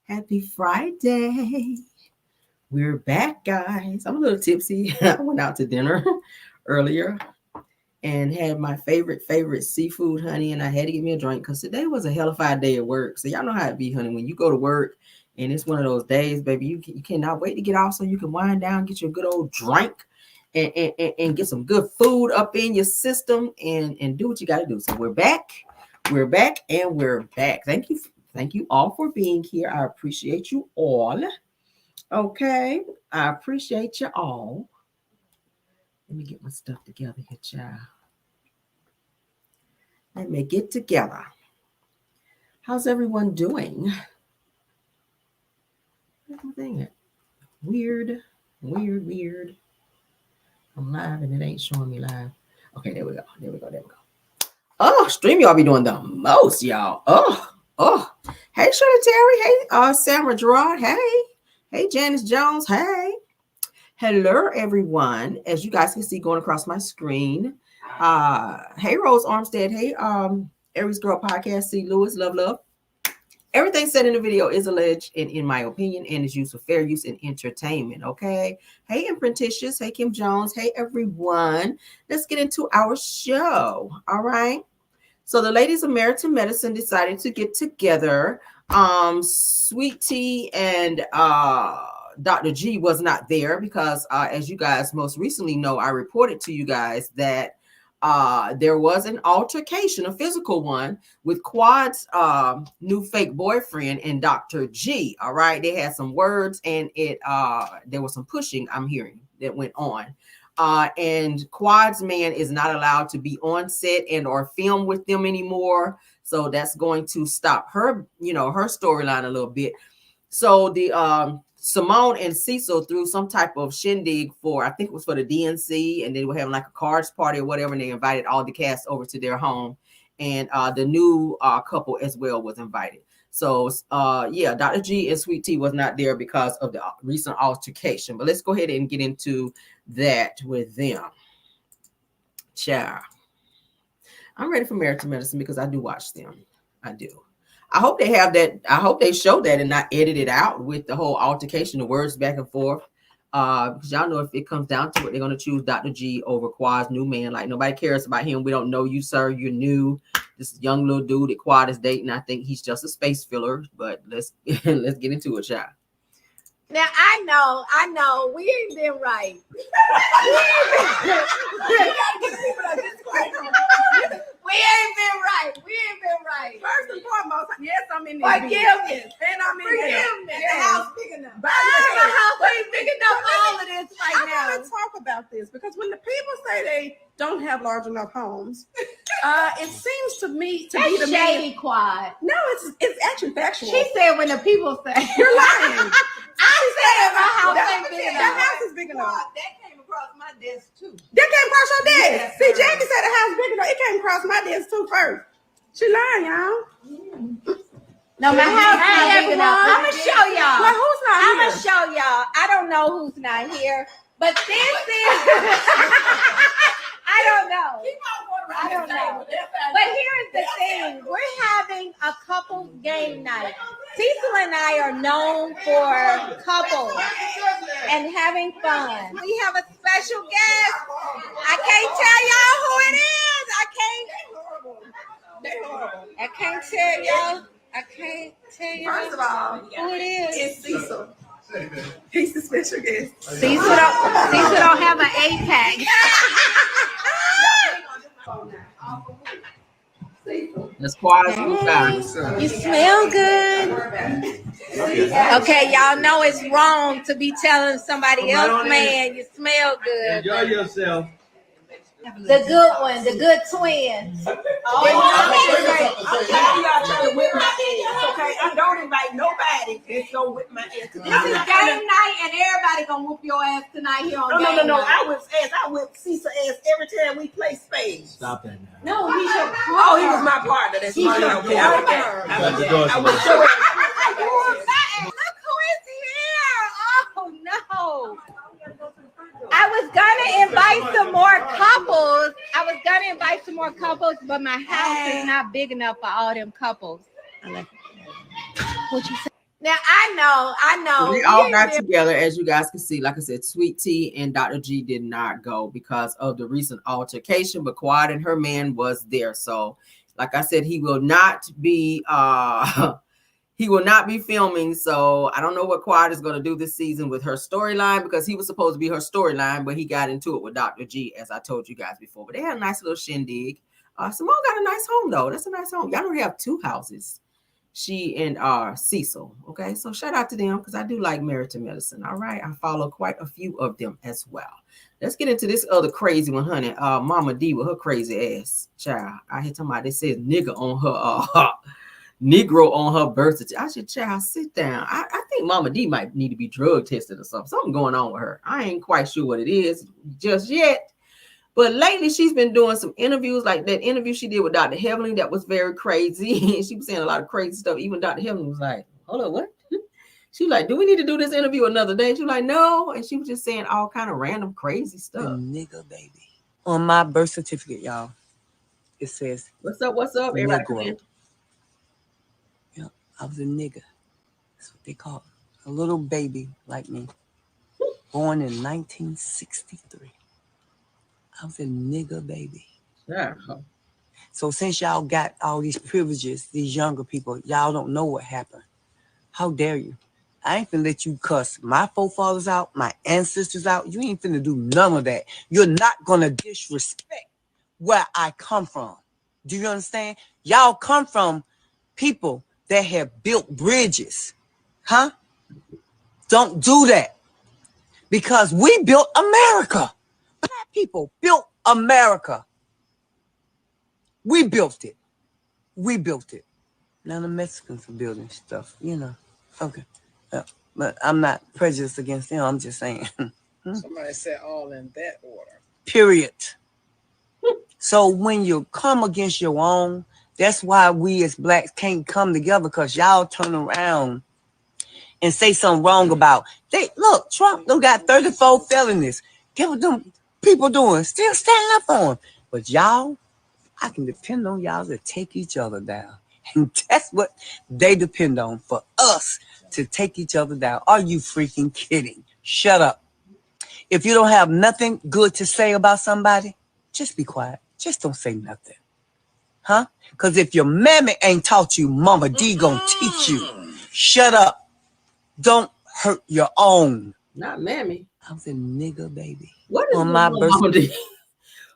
Happy Friday. We're back, guys. I'm a little tipsy. I went out to dinner earlier and had my favorite seafood, honey, and I had to get me a drink because today was a hellified day at work. So y'all know how it be, honey. When you go to work and it's one of those days, baby, you cannot wait to get off so you can wind down, get your good old drink and get some good food up in your system and do what you got to do. So we're back. We're back and we're back. Thank you. Thank you all for being here. I appreciate you all. Okay. I appreciate you all. Let me get my stuff together here, child. Let me get together. How's everyone doing? Everything weird. I'm live and it ain't showing me live. Okay, there we go. Oh, stream y'all be doing the most, y'all. Oh. Hey, Shirley Terry. Hey, Sam Gerard. Hey, Janice Jones. Hey. Hello, everyone. As you guys can see going across my screen. Hey, Rose Armstead. Hey, Aries Girl Podcast. C. Lewis. Love. Everything said in the video is alleged and in my opinion and is used for fair use and entertainment. Okay. Hey, Imprentitious. Hey, Kim Jones. Hey, everyone. Let's get into our show. All right. So the ladies of Meriton Medicine decided to get together. Sweet Tea and Dr. G was not there because as you guys most recently know, I reported to you guys that there was an altercation, a physical one, with Quad's new fake boyfriend and Dr. G. All right. They had some words and there was some pushing I'm hearing that went on. And Quad's man is not allowed to be on set and or film with them anymore. So that's going to stop her, her storyline a little bit. So the Simone and Cecil threw some type of shindig for, I think it was for the DNC, and they were having like a cards party or whatever, and they invited all the cast over to their home. And the new couple as well was invited. So, Dr. G and Sweet Tea was not there because of the recent altercation. But let's go ahead and get into that with them. Ciao. I'm ready for Meriton Medicine because I do watch them. I do. I hope they have that. I hope they show that and not edit it out with the whole altercation, the words back and forth. Because y'all know if it comes down to it, they're going to choose Dr. G over Quad's new man. Like nobody cares about him. We don't know you, sir. You're new. This young little dude that Quad is dating. I think he's just a space filler. But let's get into it, y'all. Now I know, we ain't been right. We ain't been right. First and foremost, yes, I'm in this. Forgiveness. And I'm in Forgiveness. The house big enough. The house ain't big enough for all of this right now. I want to talk about this because when the people say they don't have large enough homes, it seems to me to be the shady Quad. No, it's actually factual. She said when the people say you're lying. I said my house ain't big enough. The house is big enough. That came across my desk too. That came across your desk. Yes, See, Jackie said the house is big enough. It came across my desk too first. She lying, y'all. No, my house ain't big enough. I'm gonna show y'all. Well, who's not I'm here? gonna show y'all. I don't know who's not here, but this is. I don't know. I don't know. But here's the thing. We're having a couples game night. Cecil and I are known for couples and having fun. We have a special guest. I can't tell y'all who it is. I can't tell y'all. I can't tell you First of all, who it is. It's Cecil. He's the special guest. Cecil don't have an 8-pack. That's Quad. You smell good. Okay, y'all know it's wrong to be telling somebody else, man, you smell good. Enjoy yourself. The good one, the good twin. I'm telling y'all trying to whip my ass, okay? I don't invite nobody that's gonna whip my ass. This is game night and everybody gonna whoop your ass tonight here on game No. night. I whip ass. I whip Cecil ass every time we play spades. Stop that now. No, he's your partner. Oh, he was my partner. That's my okay. I was so Look who is here. Oh, no. I was gonna invite some more couples. But my house is not big enough for all them couples. What you say? Now I know. They all got together, as you guys can see. Like I said, Sweet Tea and Dr. G did not go because of the recent altercation, but Quad and her man was there. So, like I said, he will not be he will not be filming. So I don't know what Quad is going to do this season with her storyline, because he was supposed to be her storyline, but he got into it with Dr. G, as I told you guys before. But they had a nice little shindig. Simone got a nice home though. That's a nice home. Y'all don't have two houses. She and Cecil. Okay, so shout out to them because I do like Married to Medicine. All right, I follow quite a few of them as well. Let's get into this other crazy one, honey. Mama D with her crazy ass child. I hear talking about they says nigga on her Negro on her birth certificate. I said, child, sit down. I think Mama D might need to be drug tested or something. Something going on with her. I ain't quite sure what it is just yet. But lately, she's been doing some interviews, like that interview she did with Dr. Heavenly. That was very crazy. She was saying a lot of crazy stuff. Even Dr. Heavenly was like, hold on, what? She was like, do we need to do this interview another day? She was like, no. And she was just saying all kind of random crazy stuff. The nigga baby. On my birth certificate, y'all, it says, what's up? What's up? Everybody. Yeah, I was a nigga. That's what they call it. A little baby like me. Born in 1963. I was a nigga baby. Yeah. So since y'all got all these privileges, these younger people, y'all don't know what happened. How dare you? I ain't finna let you cuss my forefathers out, my ancestors out. You ain't finna do none of that. You're not gonna disrespect where I come from. Do you understand? Y'all come from people that have built bridges. Huh? Don't do that. Because we built America. Black people built America. We built it. We built it. Now the Mexicans are building stuff, you know. Okay. But I'm not prejudiced against them. I'm just saying. Somebody said all in that order. Period. So when you come against your own, that's why we as blacks can't come together, because y'all turn around and say something wrong about. Look, Trump done got 34 felonies. Get what them people doing? Still standing up for him. But y'all, I can depend on y'all to take each other down. And that's what they depend on, for us to take each other down. Are you freaking kidding? Shut up. If you don't have nothing good to say about somebody, just be quiet. Just don't say nothing. Huh? Because if your mammy ain't taught you, Mama D gonna teach you. Shut up. Don't hurt your own. Not mammy. I was a nigga baby. What is on my birthday?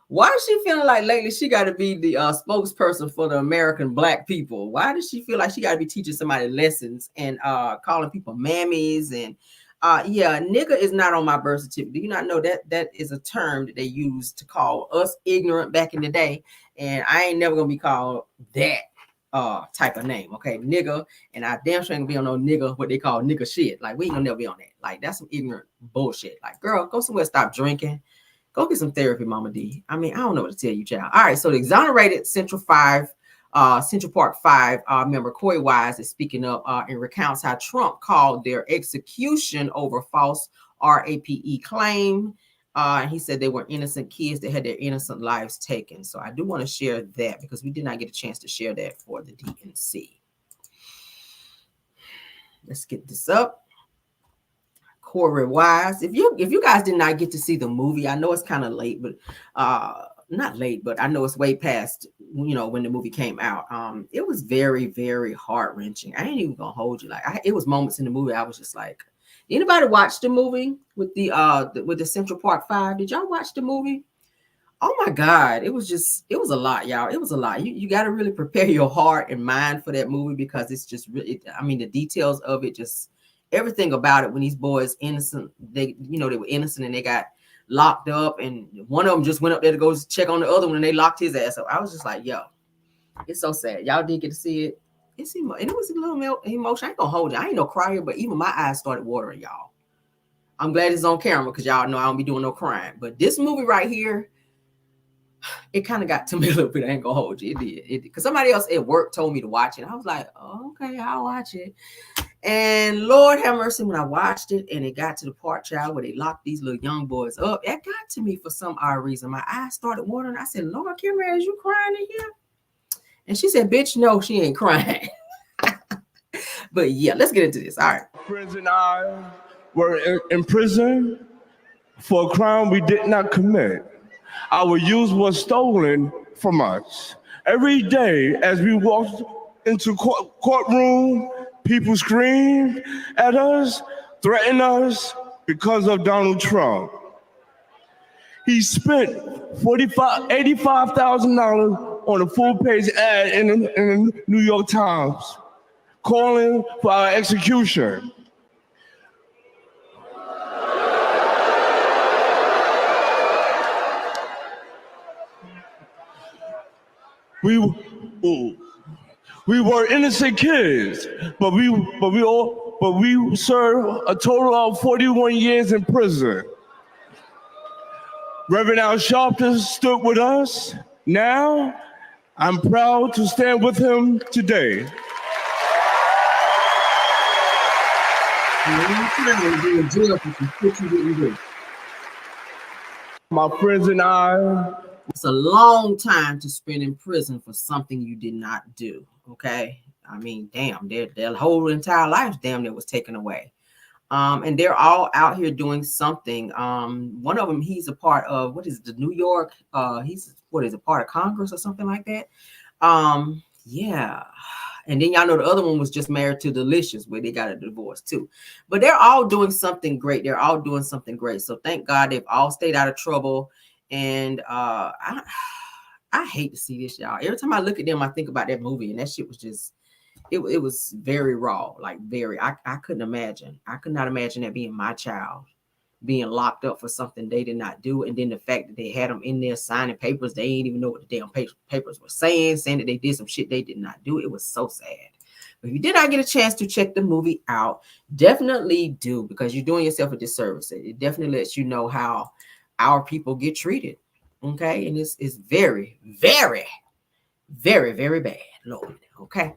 Why is she feeling like lately she got to be the spokesperson for the American black people? Why does she feel like she got to be teaching somebody lessons and calling people mammies? And yeah, nigga is not on my birth certificate. Do you not know that that is a term that they used to call us ignorant back in the day? And I ain't never gonna be called that type of name. Okay, nigga. And I damn sure ain't gonna be on no nigga, what they call nigga shit. Like, we ain't gonna never be on that. Like, that's some ignorant bullshit. Like, girl, go somewhere, stop drinking. Go get some therapy, Mama D. I mean, I don't know what to tell you, child. All right, so the exonerated Central Park 5 member Corey Wise is speaking up and recounts how Trump called their execution over false RAPE claim. He said they were innocent kids that had their innocent lives taken. So I do want to share that because we did not get a chance to share that for the DNC. Let's get this up. Corey Wise. If you guys did not get to see the movie, I know it's kind of late, but not late, but I know it's way past, you know, when the movie came out. It was very, very heart-wrenching. I ain't even gonna hold you. Like, it was moments in the movie I was just like, anybody watch the movie with the Central Park 5? Did y'all watch the movie? Oh my God, it was a lot, y'all. It was a lot. You got to really prepare your heart and mind for that movie because it's just really, I mean, the details of it, just everything about it. When these boys innocent, they were innocent and they got locked up, and one of them just went up there to go check on the other one and they locked his ass up. I was just like, yo, it's so sad. Y'all did get to see it. And it was a little emotion. I ain't gonna hold you. I ain't no crier, but even my eyes started watering, y'all. I'm glad it's on camera because y'all know I don't be doing no crying. But this movie right here, it kind of got to me a little bit. I ain't gonna hold you. It did. Because somebody else at work told me to watch it. I was like, oh, okay, I'll watch it. And Lord have mercy, when I watched it and it got to the part, child, where they locked these little young boys up, it got to me for some odd reason. My eyes started watering. I said, Lord, Kimberly, is you crying in here? And she said, bitch, no, she ain't crying. But yeah, let's get into this. All right. Friends and I were in prison for a crime we did not commit. Our youth was stolen from us. Every day as we walked into courtroom, people screamed at us, threatened us because of Donald Trump. He spent $85,000 on a full-page ad in the New York Times, calling for our execution. We were innocent kids, but we served a total of 41 years in prison. Reverend Al Sharpton stood with us. Now, I'm proud to stand with him today. My friends and I. It's a long time to spend in prison for something you did not do. Okay. I mean, damn, their whole entire lives, damn, that was taken away. And they're all out here doing something. One of them, he's a part of, what is it, the New York, he's, what is it, part of Congress or something like that? Yeah. And then y'all know the other one was just married to Delicious, where they got a divorce too. But they're all doing something great. They're all doing something great. So thank God they've all stayed out of trouble. And I hate to see this, y'all. Every time I look at them, I think about that movie, and that shit was just, it was very raw, like very. I couldn't imagine. I could not imagine that being my child, being locked up for something they did not do, and then the fact that they had them in there signing papers, they didn't even know what the damn papers were saying that they did some shit they did not do. It was so sad. But if you did not get a chance to check the movie out, definitely do, because you're doing yourself a disservice. It definitely lets you know how our people get treated. Okay. And it's very, very, very, very bad, Lord. Okay.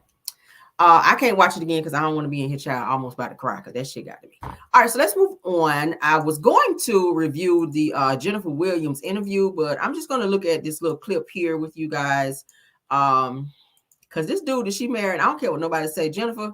I can't watch it again because I don't want to be in here, child, almost about to cry, because that shit got to me. All right, so let's move on. I was going to review the Jennifer Williams interview, but I'm just going to look at this little clip here with you guys. Because this dude that she married, I don't care what nobody say, Jennifer,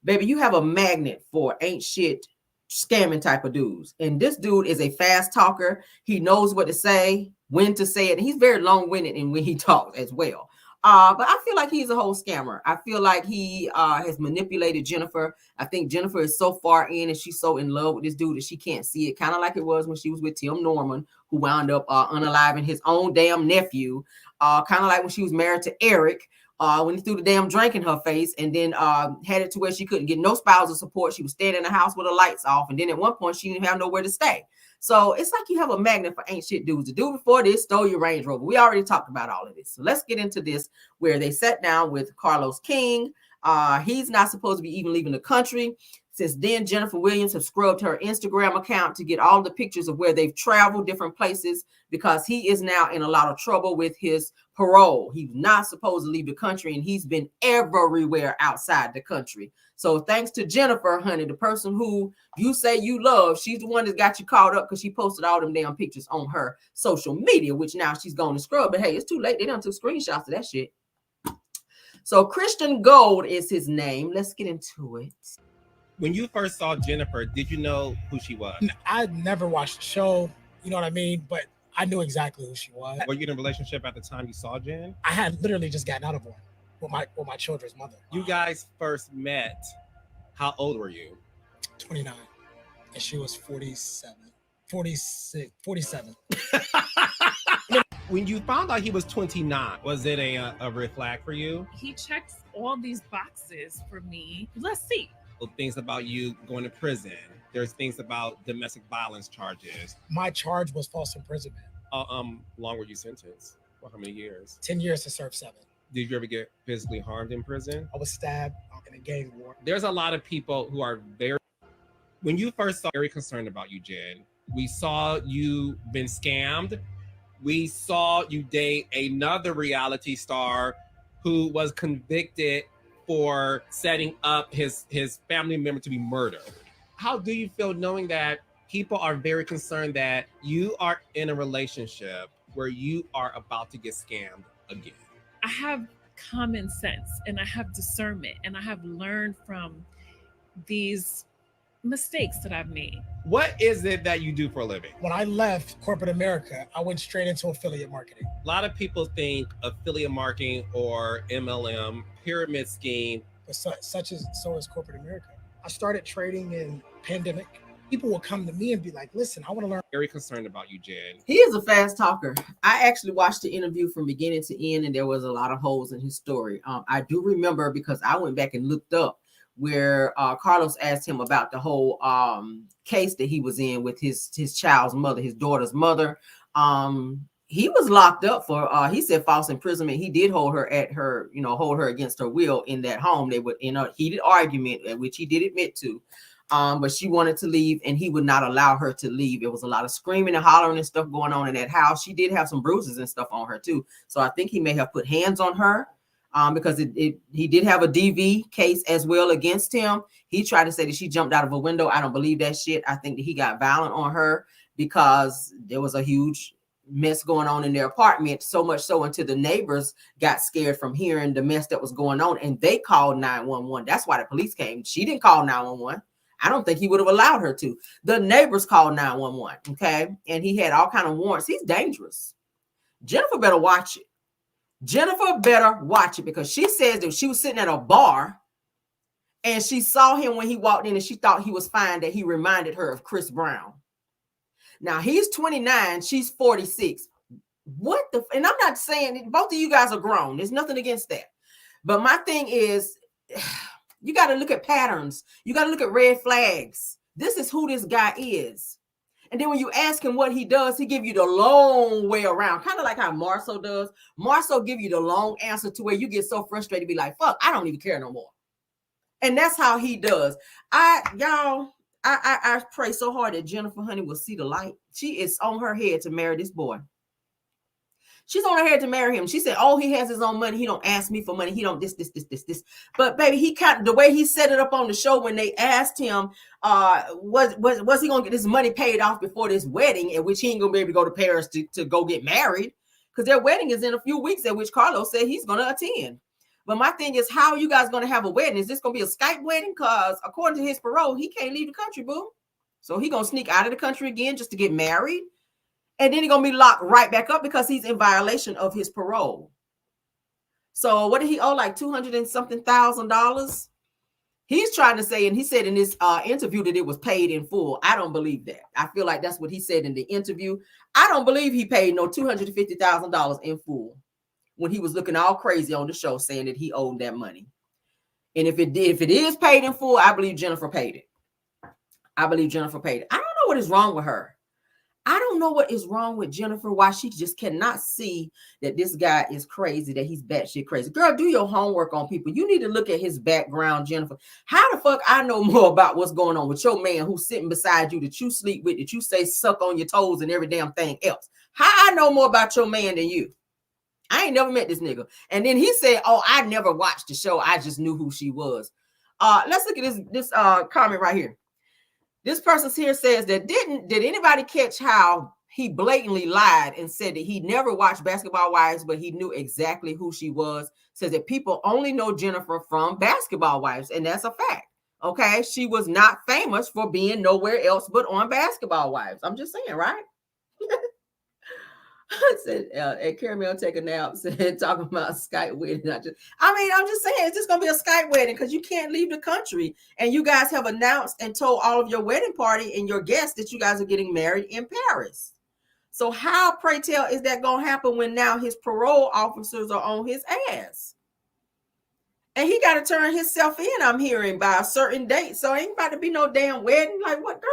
baby, you have a magnet for ain't shit scamming type of dudes. And this dude is a fast talker. He knows what to say, when to say it. And he's very long-winded in when he talks as well. But I feel like he's a whole scammer. I feel like he has manipulated Jennifer. I think Jennifer is so far in and she's so in love with this dude that she can't see it. Kind of like it was when she was with Tim Norman, who wound up unaliving his own damn nephew. Kind of like when she was married to Eric, when he threw the damn drink in her face and then had it to where she couldn't get no spousal support. She was staying in the house with the lights off. And then at one point, she didn't have nowhere to stay. So it's like you have a magnet for ain't shit dudes. The dude before this stole your Range Rover. We already talked about all of this. So let's get into this, where they sat down with Carlos King. He's not supposed to be even leaving the country. Since then, Jennifer Williams has scrubbed her Instagram account to get all the pictures of where they've traveled, different places, because he is now in a lot of trouble with his parole. He's not supposed to leave the country, and he's been everywhere outside the country. So thanks to Jennifer, honey, the person who you say you love, she's the one that got you caught up because she posted all them damn pictures on her social media, which now she's going to scrub. But hey, it's too late. They done took screenshots of that shit. So Christian Gold is his name. Let's get into it. When you first saw Jennifer, did you know who she was? I never watched the show, you know what I mean? But I knew exactly who she was. Were you in a relationship at the time you saw Jen? I had literally just gotten out of one with my children's mother. You guys first met, how old were you? 29. And she was 47. When you found out he was 29, was it a red flag for you? He checks all these boxes for me. Let's see. Things about you going to prison. There's things about domestic violence charges. My charge was false imprisonment. Long were you sentenced? For how many years? 10 years to serve 7. Did you ever get physically harmed in prison? I was stabbed in a gang war. There's a lot of people who are very, when you first saw, very concerned about you, Jen. We saw you been scammed. We saw you date another reality star who was convicted for setting up his family member to be murdered. How do you feel knowing that people are very concerned that you are in a relationship where you are about to get scammed again? I have common sense and I have discernment and I have learned from these mistakes that I've made. What is it that you do for a living? When I left corporate America, I went straight into affiliate marketing. A lot of people think affiliate marketing or MLM, pyramid scheme. But so is corporate America. I started trading in pandemic. People will come to me and be like, listen, I want to learn. Very concerned about you, Jen. He is a fast talker. I actually watched the interview from beginning to end, and there was a lot of holes in his story. I do remember, because I went back and looked up where Carlos asked him about the whole case that he was in with his child's mother, his daughter's mother. He was locked up for he said false imprisonment. He did hold her against her will in that home. They were in a heated argument, which he did admit to. But she wanted to leave, and he would not allow her to leave. It was a lot of screaming and hollering and stuff going on in that house. She did have some bruises and stuff on her too. So I think he may have put hands on her, because he did have a DV case as well against him. He tried to say that she jumped out of a window. I don't believe that shit. I think that he got violent on her because there was a huge mess going on in their apartment, so much so until the neighbors got scared from hearing the mess that was going on, and they called 911. That's why the police came. She didn't call 911. I don't think he would have allowed her to. The neighbors called 911, okay? And he had all kind of warrants. He's dangerous. Jennifer better watch it. Jennifer better watch it, because she says that she was sitting at a bar and she saw him when he walked in, and she thought he was fine, that he reminded her of Chris Brown. Now, he's 29, she's 46. What the? And I'm not saying, both of you guys are grown. There's nothing against that. But my thing is, you got to look at patterns. You got to look at red flags. This is who this guy is. And then when you ask him what he does, he give you the long way around, kind of like how Marceau does. Marceau give you the long answer to where you get so frustrated, be like, fuck, I don't even care no more. And that's how he does. I pray so hard that Jennifer Honey will see the light. She is on her head to marry this boy. She's on her head to marry him. She said, oh, he has his own money. He don't ask me for money. He don't this. But baby, he the way he set it up on the show when they asked him, was he gonna get his money paid off before this wedding, at which he ain't gonna be able to go to Paris to go get married, because their wedding is in a few weeks, at which Carlos said he's gonna attend. But my thing is, how are you guys gonna have a wedding? Is this gonna be a Skype wedding? Because according to his parole, he can't leave the country, boo. So he gonna sneak out of the country again just to get married. And then he's going to be locked right back up because he's in violation of his parole. So what did he owe? Like $200 and something thousand. He's trying to say, and he said in this interview that it was paid in full. I don't believe that. I feel like that's what he said in the interview. I don't believe he paid no $250,000 in full when he was looking all crazy on the show saying that he owed that money. And if it is paid in full, I believe Jennifer paid it. I don't know what is wrong with her. I don't know what is wrong with Jennifer, why she just cannot see that this guy is crazy, that he's batshit crazy. Girl, do your homework on people. You need to look at his background, Jennifer. How the fuck I know more about what's going on with your man who's sitting beside you, that you sleep with, that you say suck on your toes and every damn thing else? How I know more about your man than you? I ain't never met this nigga. And then he said, oh, I never watched the show. I just knew who she was. Let's look at this comment right here. This person here says that did anybody catch how he blatantly lied and said that he never watched Basketball Wives, but he knew exactly who she was? Says that people only know Jennifer from Basketball Wives, and that's a fact. Okay, she was not famous for being nowhere else but on Basketball Wives. I'm just saying, right? Said at Caramel take a nap, said talking about Skype wedding. I'm just saying, it's just gonna be a Skype wedding because you can't leave the country, and you guys have announced and told all of your wedding party and your guests that you guys are getting married in Paris. So how, pray tell, is that gonna happen when now his parole officers are on his ass? And he got to turn himself in, I'm hearing, by a certain date. So ain't about to be no damn wedding. Like, what, girl?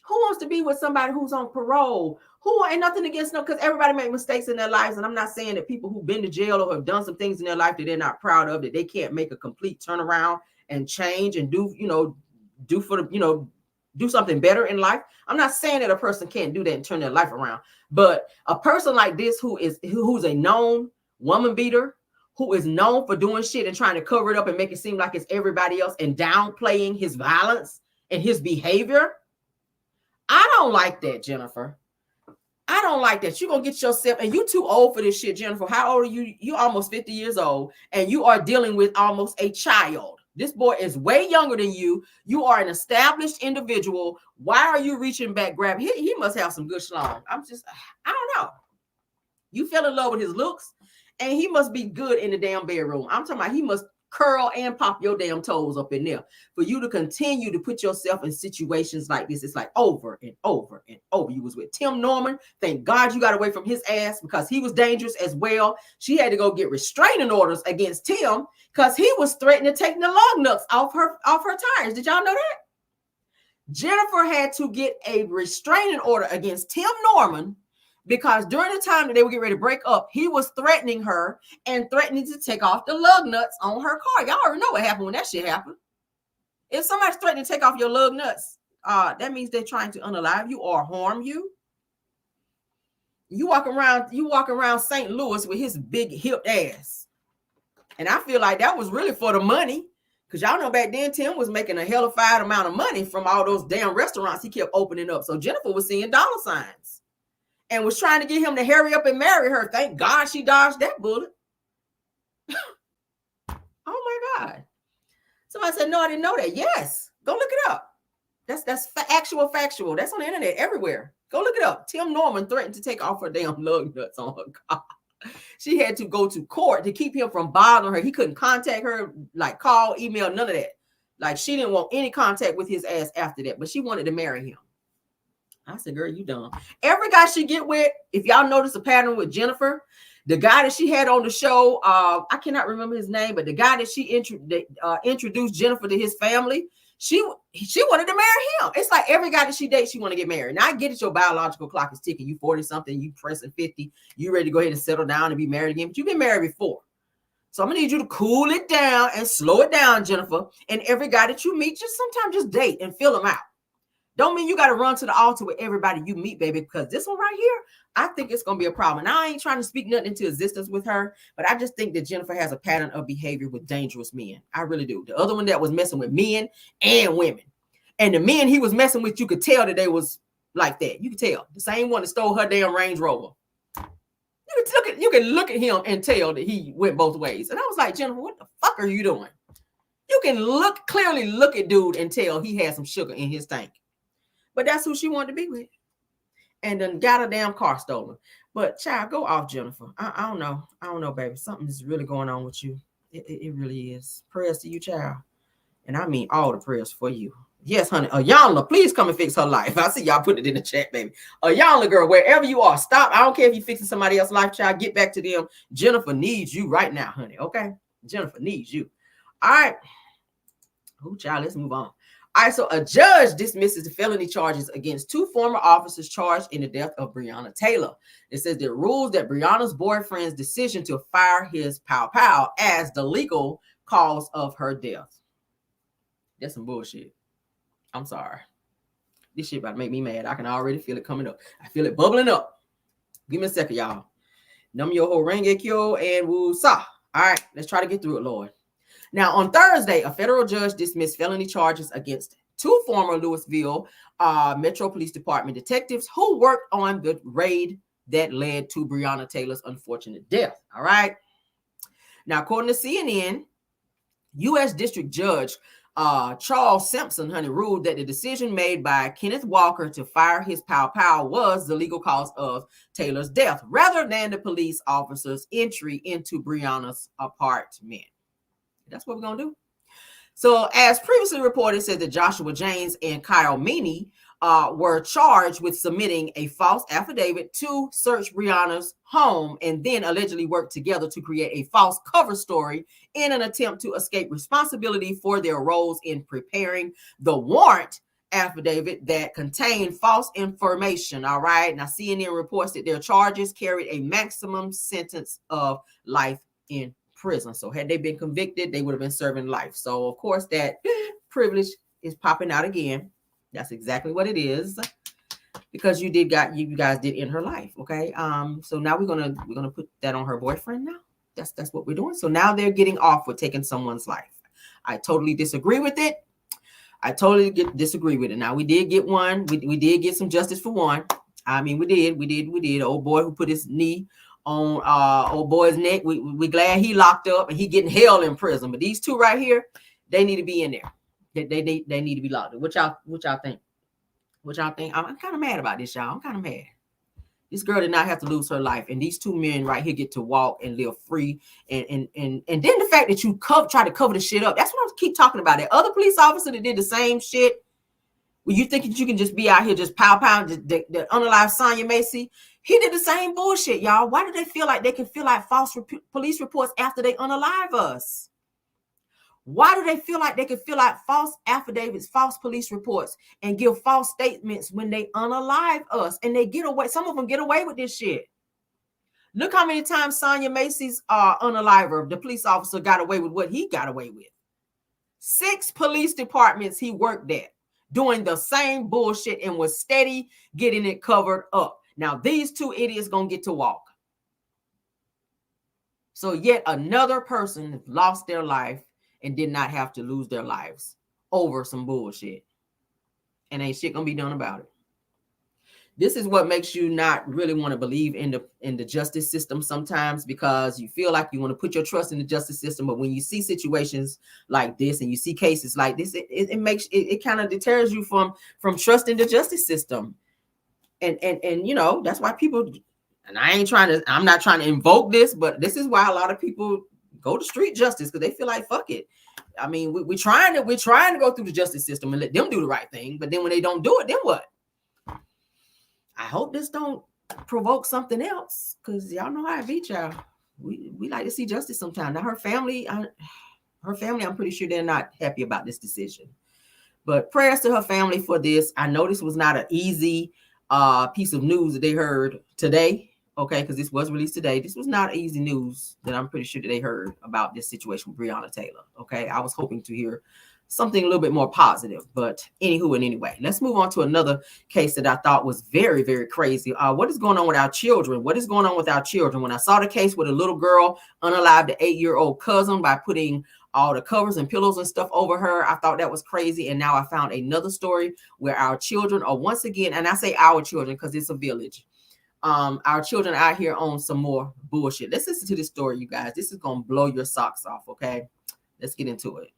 Who wants to be with somebody who's on parole? Who ain't nothing against them, because everybody make mistakes in their lives. And I'm not saying that people who've been to jail or have done some things in their life that they're not proud of, that they can't make a complete turnaround and change and do something better in life. I'm not saying that a person can't do that and turn their life around. But a person like this who's a known woman beater, who is known for doing shit and trying to cover it up and make it seem like it's everybody else and downplaying his violence and his behavior. I don't like that, Jennifer. I don't like that. You're going to get yourself, and you too old for this shit, Jennifer. How old are you? You're almost 50 years old, and you are dealing with almost a child This boy is way younger than you. You are an established individual. Why are you reaching back, grab? He must have some good schlong. I don't know. You fell in love with his looks, and he must be good in the damn bedroom. I'm talking about he must curl and pop your damn toes up in there for you to continue to put yourself in situations like this. It's like over and over and over. You was with Tim Norman. Thank God you got away from his ass because he was dangerous as well. She had to go get restraining orders against Tim because he was threatening to take the lug nuts off her tires. Did y'all know that? Jennifer had to get a restraining order against Tim Norman because during the time that they would get ready to break up, he was threatening her and threatening to take off the lug nuts on her car. Y'all already know what happened when that shit happened. If somebody's threatening to take off your lug nuts, that means they're trying to unalive you or harm you. You walk around St. Louis with his big hipped ass. And I feel like that was really for the money. Because y'all know back then, Tim was making a hellified amount of money from all those damn restaurants he kept opening up. So Jennifer was seeing dollar signs and was trying to get him to hurry up and marry her. Thank God she dodged that bullet. Oh my God. Somebody said, no, I didn't know that. Yes. Go look it up. That's factual. That's on the internet everywhere. Go look it up. Tim Norman threatened to take off her damn lug nuts on her car. She had to go to court to keep him from bothering her. He couldn't contact her, like call, email, none of that. Like she didn't want any contact with his ass after that, but she wanted to marry him. I said, girl, you dumb. Every guy she get with, if y'all notice a pattern with Jennifer, the guy that she had on the show, I cannot remember his name, but the guy that she introduced Jennifer to his family, she wanted to marry him. It's like every guy that she dates, she want to get married. Now I get it, your biological clock is ticking. You 40 something, you pressing 50, you ready to go ahead and settle down and be married again, but you've been married before. So I'm gonna need you to cool it down and slow it down, Jennifer. And every guy that you meet, sometimes just date and fill them out. Don't mean you got to run to the altar with everybody you meet, baby, because this one right here, I think it's going to be a problem. And I ain't trying to speak nothing into existence with her, but I just think that Jennifer has a pattern of behavior with dangerous men. I really do. The other one that was messing with men and women. And the men he was messing with, you could tell that they was like that. You could tell. The same one that stole her damn Range Rover. You can look at him and tell that he went both ways. And I was like, Jennifer, what the fuck are you doing? You can clearly look at dude and tell he had some sugar in his tank. But that's who she wanted to be with. And then got a damn car stolen. But child, go off, Jennifer. I don't know. I don't know, baby. Something is really going on with you. It really is. Prayers to you, child. And I mean all the prayers for you. Yes, honey. Ayanla, please come and fix her life. I see y'all put it in the chat, baby. Ayanla, girl, wherever you are, stop. I don't care if you're fixing somebody else's life, child. Get back to them. Jennifer needs you right now, honey. Okay? Jennifer needs you. All right. Oh, child, let's move on. All right, so a judge dismisses the felony charges against two former officers charged in the death of Breonna Taylor. It says it rules that Breonna's boyfriend's decision to fire his pow as the legal cause of her death. That's some bullshit. I'm sorry. This shit about to make me mad. I can already feel it coming up. I feel it bubbling up. Give me a second, y'all. Nam yo ho renge kyo and woo sa. All right, let's try to get through it, Lord. Now, on Thursday, a federal judge dismissed felony charges against two former Louisville Metro Police Department detectives who worked on the raid that led to Breonna Taylor's unfortunate death. All right. Now, according to CNN, U.S. District Judge Charles Simpson, ruled that the decision made by Kenneth Walker to fire his pow was the legal cause of Taylor's death, rather than the police officer's entry into Breonna's apartment. That's what we're going to do. So as previously reported, said that Joshua James and Kyle Meany were charged with submitting a false affidavit to search Breonna's home and then allegedly worked together to create a false cover story in an attempt to escape responsibility for their roles in preparing the warrant affidavit that contained false information. All right. Now, CNN reports that their charges carried a maximum sentence of life in prison. So had they been convicted, they would have been serving life. So of course that privilege is popping out again. That's exactly what it is, because you guys did end her life. Okay. So now we're gonna put that on her boyfriend now. That's what we're doing. So now they're getting off with taking someone's life. I totally disagree with it. Disagree with it. Now we did get one. We did get some justice for one. I mean, we did. Old boy who put his knee on old boy's neck. We glad he locked up and he getting hell in prison. But these two right here, They need to be in there. They need to be locked up. What y'all think? What y'all think? I'm kind of mad about this, y'all. I'm kind of mad. This girl did not have to lose her life, and these two men right here get to walk and live free. And then the fact that you try to cover the shit up. That's what I keep talking about. That other police officer that did the same shit. Well, you think that you can just be out here just pow the unalive Sonya Macy? He did the same bullshit, y'all. Why do they feel like they can feel like false police reports after they unalive us? Why do they feel like they can fill out false affidavits, false police reports, and give false statements when they unalive us? And they get away. Some of them get away with this shit. Look how many times Sonya Macy's unaliver, the police officer, got away with what he got away with. 6 police departments he worked at doing the same bullshit and was steady getting it covered up. Now these 2 idiots gonna get to walk. So yet another person lost their life and did not have to lose their lives over some bullshit. And ain't shit gonna be done about it. This is what makes you not really want to believe in the justice system sometimes, because you feel like you want to put your trust in the justice system. But when you see situations like this and you see cases like this, it kind of deters you from trusting the justice system. And you know, that's why people, and I'm not trying to invoke this, but this is why a lot of people go to street justice, because they feel like, fuck it. I mean, we're trying to go through the justice system and let them do the right thing. But then when they don't do it, then what? I hope this don't provoke something else, because y'all know how I beat y'all. We like to see justice sometimes. Now her family, I'm pretty sure they're not happy about this decision. But prayers to her family for this. I know this was not an easy piece of news that they heard today. Okay, because this was released today. This was not easy news that I'm pretty sure that they heard about this situation with Breonna Taylor. Okay, I was hoping to hear something a little bit more positive, but anywho and anyway, let's move on to another case that I thought was very, very crazy. What is going on with our children? What is going on with our children? When I saw the case with a little girl unalived the 8-year-old cousin by putting all the covers and pillows and stuff over her, I thought that was crazy. And now I found another story where our children are once again, and I say our children because it's a village. Our children out here on some more bullshit. Let's listen to this story, you guys. This is gonna blow your socks off. Okay, let's get into it.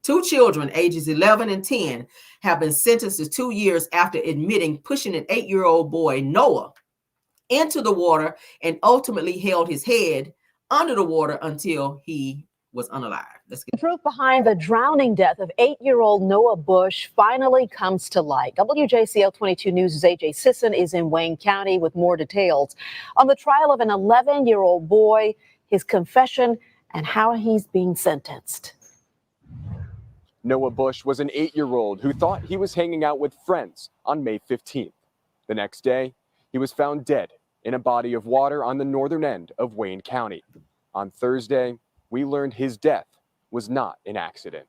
2 children, ages 11 and 10, have been sentenced to 2 years after admitting pushing an 8-year-old boy, Noah, into the water and ultimately held his head under the water until he was unalive. Let's get the truth behind the drowning death of 8-year-old Noah Bush finally comes to light. WJCL 22 News' AJ Sisson is in Wayne County with more details on the trial of an 11-year-old boy, his confession, and how he's being sentenced. Noah Bush was an 8-year-old who thought he was hanging out with friends on May 15th. The next day, he was found dead in a body of water on the northern end of Wayne County. On Thursday, we learned his death was not an accident.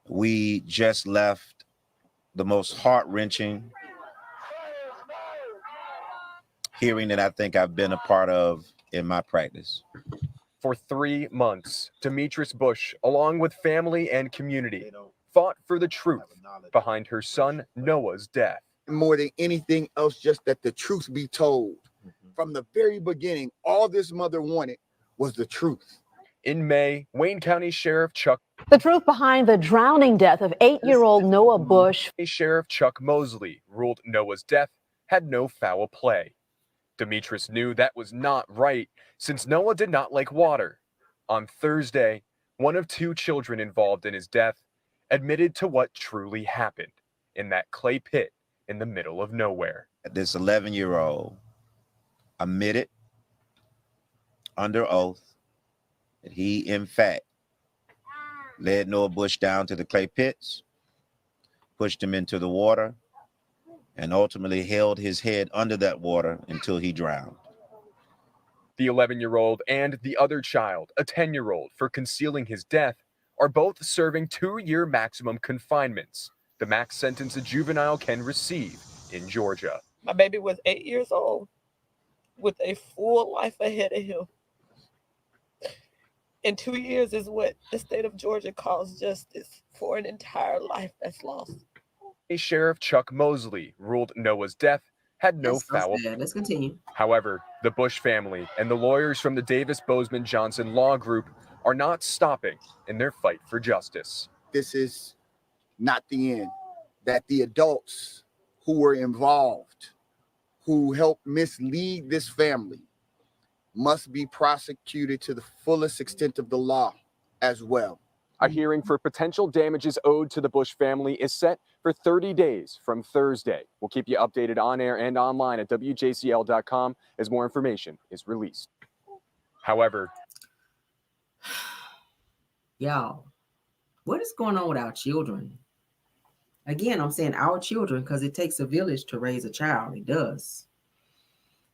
We just left the most heart-wrenching hearing that I think I've been a part of in my practice. For 3 months, Demetrius Bush, along with family and community, fought for the truth behind her son Noah's death. More than anything else, just that the truth be told. From the very beginning, all this mother wanted was the truth. In May, Wayne County Sheriff Chuck... The truth behind the drowning death of 8-year-old Noah Bush. Sheriff Chuck Mosley ruled Noah's death had no foul play. Demetrius knew that was not right, since Noah did not like water. On Thursday, one of 2 children involved in his death admitted to what truly happened in that clay pit in the middle of nowhere. This 11-year-old admitted under oath that he, in fact, led Noah Bush down to the clay pits, pushed him into the water, and ultimately held his head under that water until he drowned. The 11-year-old and the other child, a 10-year-old, for concealing his death, are both serving 2-year maximum confinements, the max sentence a juvenile can receive in Georgia. My baby was 8 years old with a full life ahead of him. And 2 years is what the state of Georgia calls justice for an entire life that's lost. Sheriff Chuck Mosley ruled Noah's death had no foul play. Let's continue. However, the Bush family and the lawyers from the Davis Bozeman Johnson Law Group are not stopping in their fight for justice. this is not the end, that the adults who were involved, who helped mislead this family, must be prosecuted to the fullest extent of the law as well. A hearing for potential damages owed to the Bush family is set for 30 days from Thursday. We'll keep you updated on air and online at WJCL.com as more information is released. However, y'all, what is going on with our children? Again, I'm saying our children because it takes a village to raise a child. It does.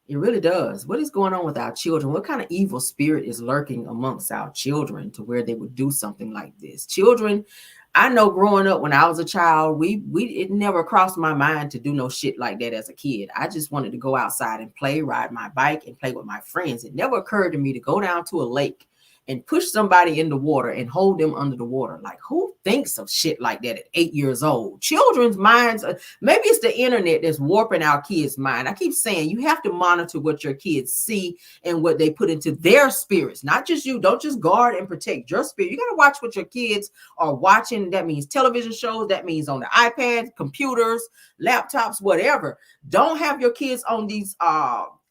It really does. What is going on with our children? What kind of evil spirit is lurking amongst our children to where they would do something like this? Children, I know growing up when I was a child, it never crossed my mind to do no shit like that as a kid. I just wanted to go outside and play, ride my bike, and play with my friends. It never occurred to me to go down to a lake and push somebody in the water and hold them under the water. Like, who thinks of shit like that at 8 years old? Children's minds, maybe it's the internet that's warping our kids' mind. I keep saying you have to monitor what your kids see and what they put into their spirits, not just you. Don't just guard and protect your spirit. You got to watch what your kids are watching. That means television shows. That means on the iPad, computers, laptops, whatever. Don't have your kids on these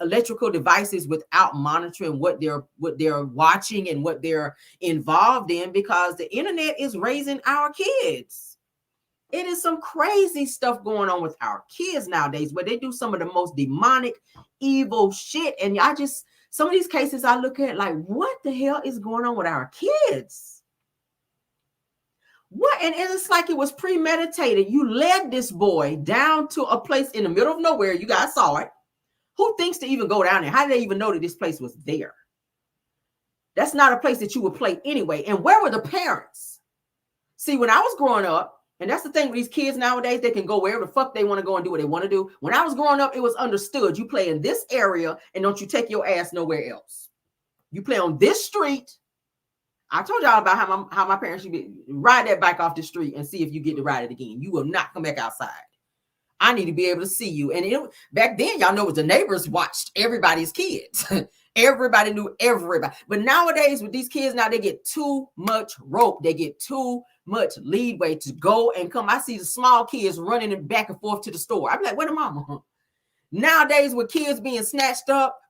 electrical devices without monitoring what they're watching and what they're involved in, because the internet is raising our kids. It is some crazy stuff going on with our kids nowadays where they do some of the most demonic, evil shit. And some of these cases I look at like, what the hell is going on with our kids? What? And it's like it was premeditated. You led this boy down to a place in the middle of nowhere. You guys saw it. Who thinks to even go down there? How did they even know that this place was there? That's not a place that you would play anyway. And where were the parents? See, when I was growing up, and that's the thing with these kids nowadays, they can go wherever the fuck they want to go and do what they want to do. When I was growing up, it was understood. You play in this area and don't you take your ass nowhere else. You play on this street. I told y'all about how my parents should ride that bike off the street and see if you get to ride it again. You will not come back outside. I need to be able to see you. And back then, y'all know, it was the neighbors watched everybody's kids. Everybody knew everybody. But nowadays, with these kids now, they get too much rope. They get too much leadway to go and come. I see the small kids running back and forth to the store. I'm like, where the mama? Nowadays, with kids being snatched up,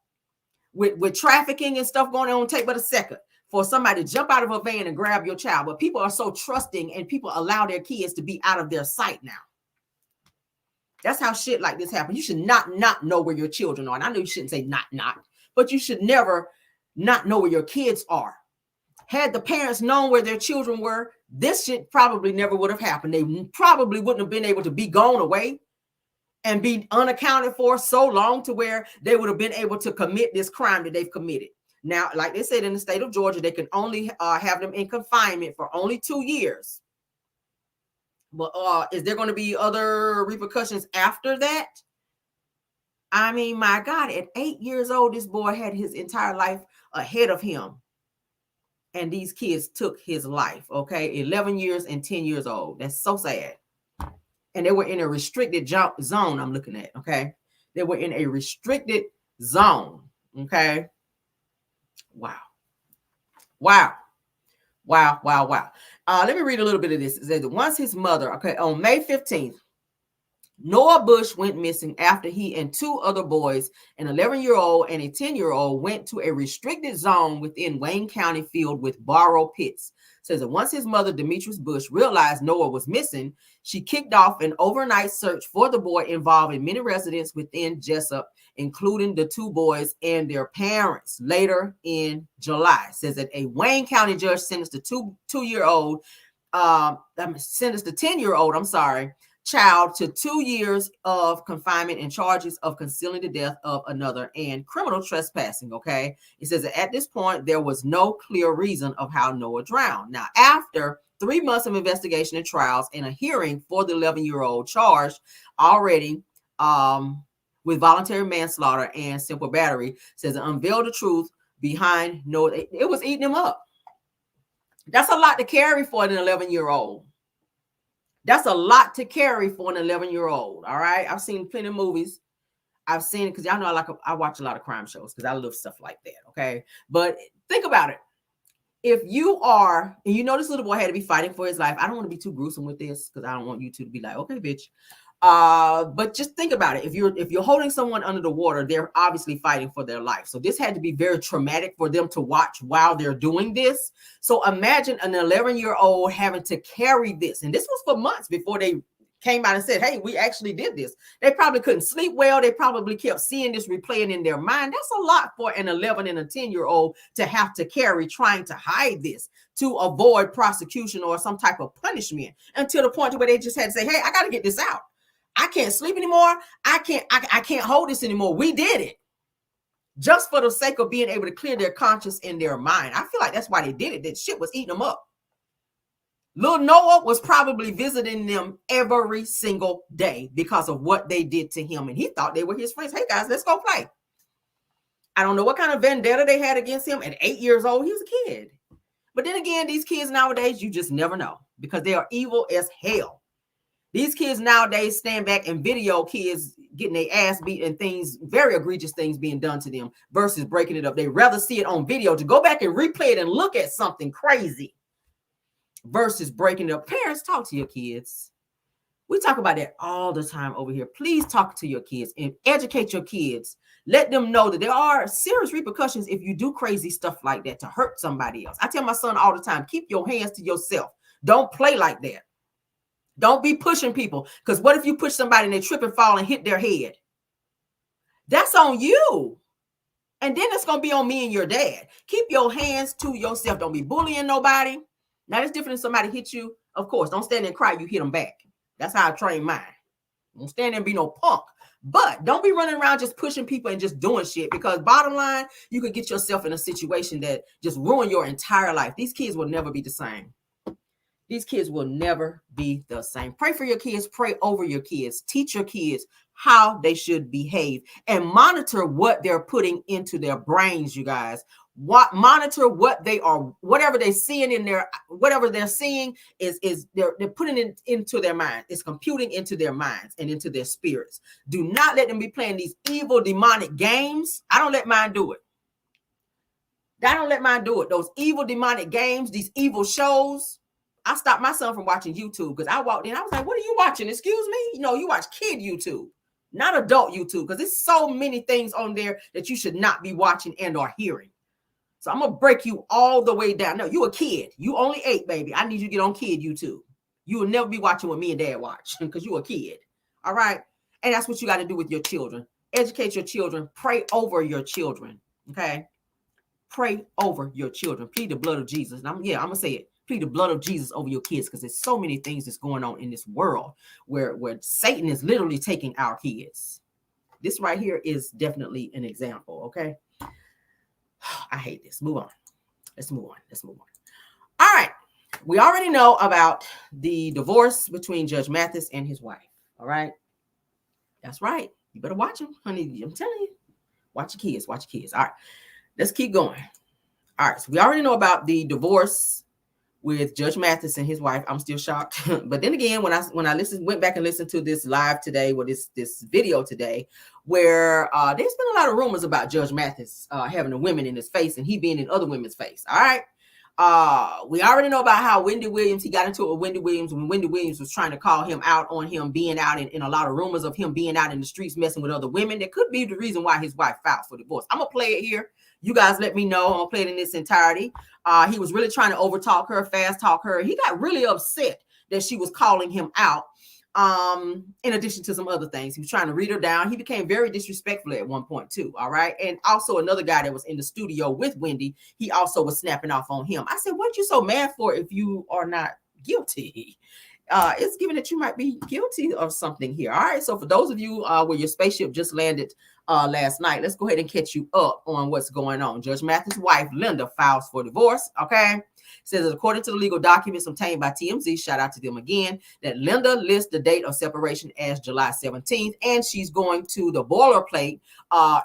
with trafficking and stuff going on, take but a second for somebody to jump out of a van and grab your child. But people are so trusting and people allow their kids to be out of their sight now. That's how shit like this happens. You should not know where your children are. And I know you shouldn't say not, but you should never not know where your kids are. Had the parents known where their children were, this shit probably never would have happened. They probably wouldn't have been able to be gone away and be unaccounted for so long to where they would have been able to commit this crime that they've committed. Now, like they said in the state of Georgia, they can only have them in confinement for only 2 years. But is there going to be other repercussions after that? I mean, my God, at 8 years old, this boy had his entire life ahead of him. And these kids took his life, okay? 11 years and 10 years old. That's so sad. And they were in a restricted zone I'm looking at, okay? They were in a restricted zone, okay? Wow. Let me read a little bit of this. It says, once his mother, okay, on May 15th, Noah Bush went missing after he and 2 other boys, an 11-year-old and a 10-year-old, went to a restricted zone within Wayne County filled with borrow pits. It says that once his mother, Demetrius Bush, realized Noah was missing, she kicked off an overnight search for the boy involving many residents within Jessup, including the 2 boys and their parents. Later in July, it says that a Wayne County judge sentenced the 10-year-old, child to 2 years of confinement and charges of concealing the death of another and criminal trespassing. Okay. It says that at this point, there was no clear reason of how Noah drowned. Now, after 3 months of investigation and trials and a hearing for the 11-year-old charged already with voluntary manslaughter and simple battery, says it unveiled the truth behind Noah. It was eating him up. That's a lot to carry for an 11-year-old. That's a lot to carry for an 11-year-old. All right. I've seen plenty of movies. I've seen it because y'all know I watch a lot of crime shows because I love stuff like that. Okay. But think about it. if you are, and you know this little boy had to be fighting for his life. I don't want to be too gruesome with this because I don't want you two to be like, okay, bitch. But just think about it. If you're holding someone under the water, they're obviously fighting for their life. So this had to be very traumatic for them to watch while they're doing this. So imagine an 11-year-old having to carry this. And this was for months before they came out and said, hey, we actually did this. They probably couldn't sleep well. They probably kept seeing this replaying in their mind. That's a lot for an 11 and a 10-year-old to have to carry, trying to hide this to avoid prosecution or some type of punishment, until the point where they just had to say, hey, I got to get this out. I can't sleep anymore. I can't hold this anymore. We did it. Just for the sake of being able to clear their conscience in their mind. I feel like that's why they did it. That shit was eating them up. Little Noah was probably visiting them every single day because of what they did to him. And he thought they were his friends. Hey, guys, let's go play. I don't know what kind of vendetta they had against him. At 8 years old, he was a kid. But then again, these kids nowadays, you just never know because they are evil as hell. These kids nowadays stand back and video kids getting their ass beat and things, very egregious things being done to them versus breaking it up. They rather see it on video to go back and replay it and look at something crazy versus breaking it up. Parents, talk to your kids. We talk about that all the time over here. Please talk to your kids and educate your kids. Let them know that there are serious repercussions if you do crazy stuff like that to hurt somebody else. I tell my son all the time, keep your hands to yourself. Don't play like that. Don't be pushing people, because what if you push somebody and they trip and fall and hit their head? That's on you. And then it's going to be on me and your dad. Keep your hands to yourself. Don't be bullying nobody. Now, it's different if somebody hits you. Of course, don't stand there and cry. You hit them back. That's how I train mine. Don't stand there and be no punk. But don't be running around just pushing people and just doing shit, because bottom line, you could get yourself in a situation that just ruin your entire life. These kids will never be the same. These kids will never be the same. Pray for your kids. Pray over your kids. Teach your kids how they should behave and monitor what they're putting into their brains, you guys. Monitor what they are, whatever they're seeing in their, whatever they're seeing is they're putting it into their mind. It's computing into their minds and into their spirits. Do not let them be playing these evil demonic games. I don't let mine do it. I don't let mine do it. Those evil demonic games, these evil shows. I stopped my son from watching YouTube because I walked in. I was like, what are you watching? Excuse me? You know, you watch kid YouTube, not adult YouTube, because there's so many things on there that you should not be watching and or hearing. So I'm going to break you all the way down. No, you a kid. You only 8, baby. I need you to get on kid YouTube. You will never be watching what me and dad watch because you a kid. All right? And that's what you got to do with your children. Educate your children. Pray over your children. Okay? Pray over your children. Plead the blood of Jesus. And I'm going to say it. Plead the blood of Jesus over your kids, because there's so many things that's going on in this world where Satan is literally taking our kids. This right here is definitely an example, okay? I hate this. Move on. Let's move on. All right. We already know about the divorce between Judge Mathis and his wife, all right? That's right. You better watch them, honey. I'm telling you. Watch your kids. All right. Let's keep going. All right. So we already know about the divorce with Judge Mathis and his wife. I'm still shocked. But then again, when I went back and listened to this live today, or this video today, where there's been a lot of rumors about Judge Mathis having the women in his face and he being in other women's face. All right. We already know about how he got into it with Wendy Williams when Wendy Williams was trying to call him out on him being out in a lot of rumors of him being out in the streets messing with other women. That could be the reason why his wife filed for divorce. I'm going to play it here. You guys let me know. I'm going to play it in its entirety. He was really trying to overtalk her, fast talk her. He got really upset that she was calling him out. In addition to some other things, he was trying to read her down. He became very disrespectful at one point too. All right. And also another guy that was in the studio with Wendy, he also was snapping off on him. I said, what you so mad for if you are not guilty? It's given that you might be guilty of something here. All right. So for those of you where your spaceship just landed last night, let's go ahead and catch you up on what's going on. Judge Mathis' wife, Linda, files for divorce. Okay. It says, according to the legal documents obtained by TMZ, shout out to them again, that Linda lists the date of separation as July 17th, and she's going to the boilerplate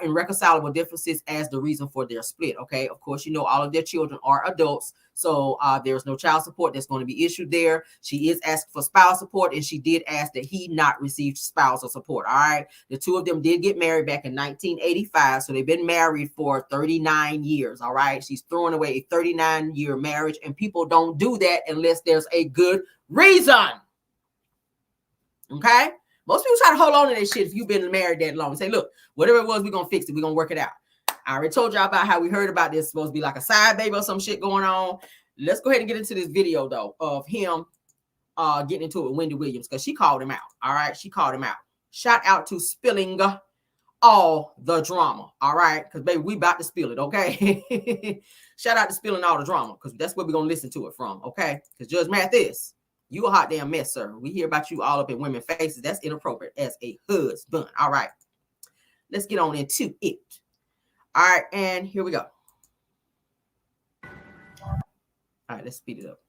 irreconcilable differences as the reason for their split. Okay, of course, you know all of their children are adults, so there's no child support that's going to be issued there. She is asking for spousal support, and she did ask that he not receive spousal support. All right, the two of them did get married back in 1985, so they've been married for 39 years. All right, she's throwing away a 39-year marriage, and people don't do that unless there's a good reason. Okay, most people try to hold on to that shit if you've been married that long. Say, look, whatever it was, we're gonna fix it, we're gonna work it out. I already told y'all about how we heard about this, supposed to be like a side baby or some shit going on. Let's go ahead and get into this video though of him getting into it with Wendy Williams, because she called him out. All right, she called him out. Shout out to spilling all the drama. All right, because baby, we about to spill it. Okay. Shout out to spilling all the drama, because that's where we're gonna listen to it from. Okay, because Judge Mathis, you a hot damn mess, sir. We hear about you all up in women's faces. That's inappropriate as a husband. All right, let's get on into it. All right, and here we go. All right, let's speed it up.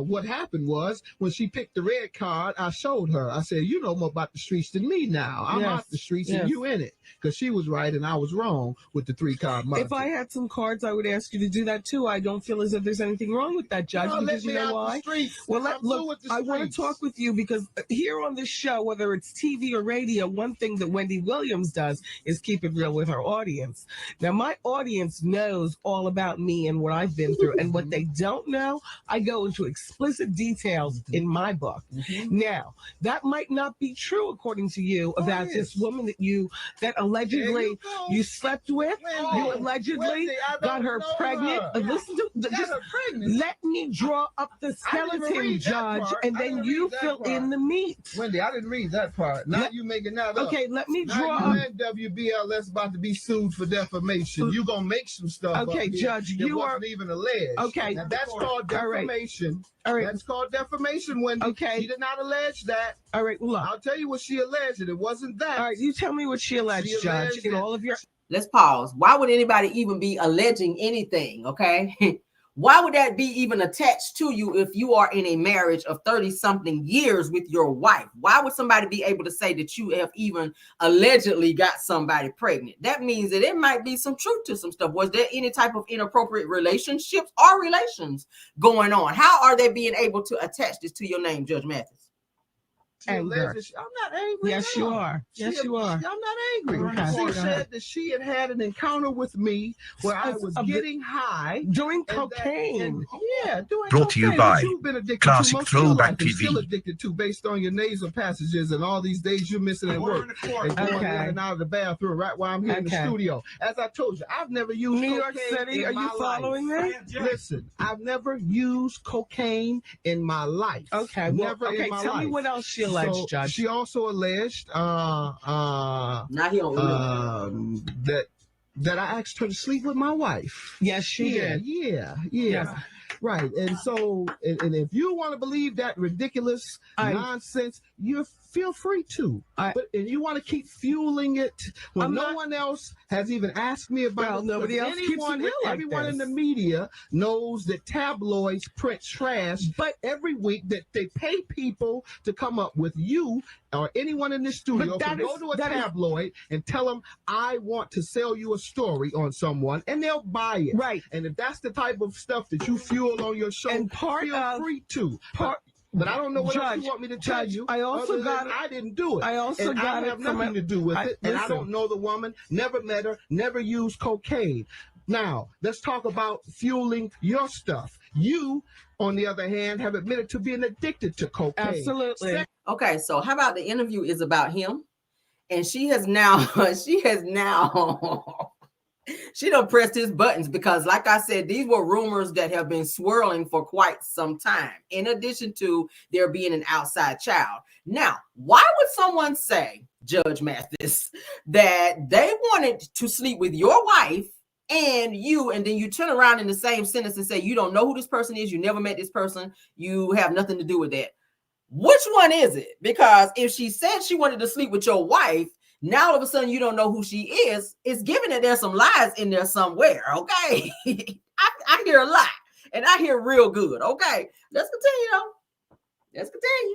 What happened was when she picked the red card, I showed her. I said, you know more about the streets than me now. I'm out the streets and you in it. Because she was right and I was wrong with the 3-card market. If I had some cards, I would ask you to do that too. I don't feel as if there's anything wrong with that, Judge. No, because you know why? Well, look, I want to talk with you because here on this show, whether it's TV or radio, one thing that Wendy Williams does is keep it real with her audience. Now, my audience knows all about me and what I've been through. And what they don't know, I go into explicit details in my book. Now, that might not be true according to you about this woman that allegedly you slept with. You allegedly got her pregnant. Listen to just let me draw up the skeleton, Judge, and then you fill in the meat. Wendy, I didn't read that part. Now you making that up. Okay, let me draw up. up. WBLS about to be sued for defamation. You gonna make some stuff. Okay, Judge, you wasn't even alleged. Okay, now that's called defamation. All right. That's called defamation, Wendy. Okay. She did not allege that. All right, look. I'll tell you what she alleged, and it wasn't that. All right, you tell me what she alleged, Judge, in all of your... Let's pause. Why would anybody even be alleging anything, okay? Why would that be even attached to you if you are in a marriage of 30-something years with your wife? Why would somebody be able to say that you have even allegedly got somebody pregnant? That means that it might be some truth to some stuff. Was there any type of inappropriate relationships or relations going on? How are they being able to attach this to your name, Judge Mathis? Anger. I'm not angry. Yes, you are. Yes, you are. I'm not angry. Okay. She said that she had an encounter with me where I was getting high. Doing cocaine. Doing Brought to you cocaine, by which you've been addicted Classic to most of your Throwback life and TV. Still addicted to based on your nasal passages and all these days you're missing at work. And going in and out of the bathroom right while I'm here in the studio. As I told you, I've never used New York cocaine City. in Are my you following me? Listen, I've never used cocaine in my life. Okay. Never in my tell life. me what else she alleged, So, Judge. She also alleged Now he don't that I asked her to sleep with my wife. Yes, she did. Yeah. Yes. Right. And so, and if you want to believe that ridiculous nonsense, you feel free to. But and you want to keep fueling it when no one else has even asked me about it. Nobody else keeps it real like everyone this. in the media knows that tabloids print trash, but every week that they pay people to come up with you or anyone in this studio to go to a tabloid and tell them, I want to sell you a story on someone, and they'll buy it. Right. And if that's the type of stuff that you fuel on your show, feel free to. But I don't know what else you want me to tell you. I also I didn't do it. I also and got I have it from nothing to do with it. And I listen. don't know the woman, never met her, never used cocaine. Now, let's talk about fueling your stuff. You, on the other hand, have admitted to being addicted to cocaine. Absolutely. Okay, so how about the interview is about him? And she has now she done pressed his buttons because, like I said, these were rumors that have been swirling for quite some time, in addition to there being an outside child. Now, why would someone say, Judge Mathis, that they wanted to sleep with your wife and then you turn around in the same sentence and say, you don't know who this person is, you never met this person, you have nothing to do with that? Which one is it? Because if she said she wanted to sleep with your wife, Now all of a sudden you don't know who she is. It's given that there's some lies in there somewhere. Okay. I hear a lot and I hear real good. Okay. Let's continue though. Let's continue.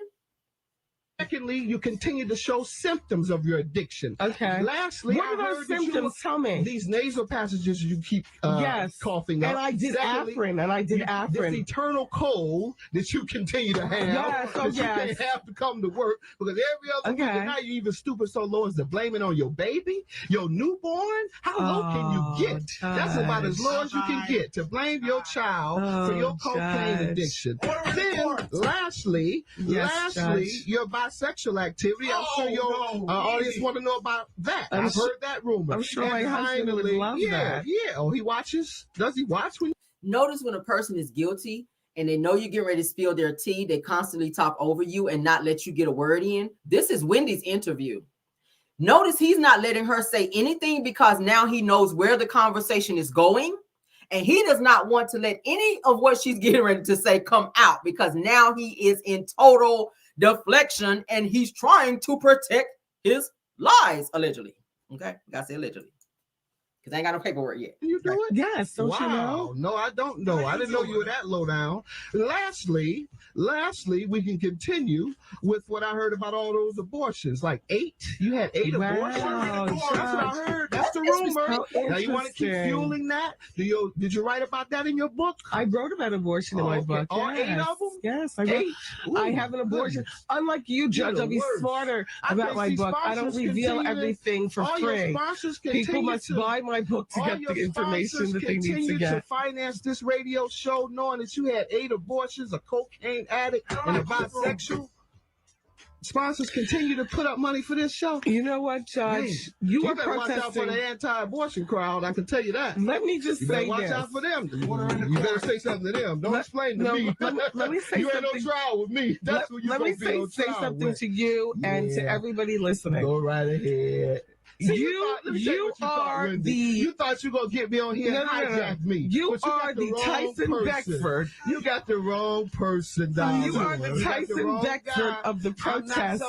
Secondly, you continue to show symptoms of your addiction. Okay. Lastly, what are those symptoms? Tell me. These nasal passages you keep coughing up. And I did Afrin. This eternal cold that you continue to have. Yes, You can't have to come to work because every other week, now you even stupid so low as to blame it on your baby, your newborn. How low can you get? That's about as low as you can get, to blame your child for your cocaine addiction. Then, lastly, your bisexual activity. I'm sure your audience want to know about that. I've heard that rumor. I'm sure my husband would love that. Yeah. Oh, he watches? Does he watch? Notice when a person is guilty and they know you're getting ready to spill their tea, they constantly talk over you and not let you get a word in. This is Wendy's interview. Notice he's not letting her say anything because now he knows where the conversation is going. And he does not want to let any of what she's getting ready to say come out because now he is in total deflection and he's trying to protect his lies, allegedly. Okay, we gotta say allegedly because I ain't got no paperwork yet. You do it? Yes. Don't you know? No, I don't know. I didn't know you were that low down. Lastly, we can continue with what I heard about all those abortions. Like 8. You had 8 abortions. That's what I heard. That's the rumor. Now you want to keep fueling that? Did you write about that in your book? I wrote about abortion in my book. All 8 of them? Yes, I wrote. I have an abortion. Unlike you, Judge, I'll be smarter about my book. I don't reveal everything for free. People must buy my book to get the information that they need to get. To finance this radio show, knowing that you had 8 abortions, a cocaine addict, and a bisexual. Sponsors continue to put up money for this show. You know what, Judge? You are better watch out for the anti-abortion crowd. I can tell you that. Let me just say watch out for them. You better say something to them. Don't explain to me. Let me say you something. ain't no trial with me. That's what you're going to be on say trial something with. to you and to everybody listening. Go right ahead. See, you are the. You thought you were going to get me on here and hijack me. You are the Tyson Beckford. You got the wrong person, Don. You are the Tyson Beckford of the protest.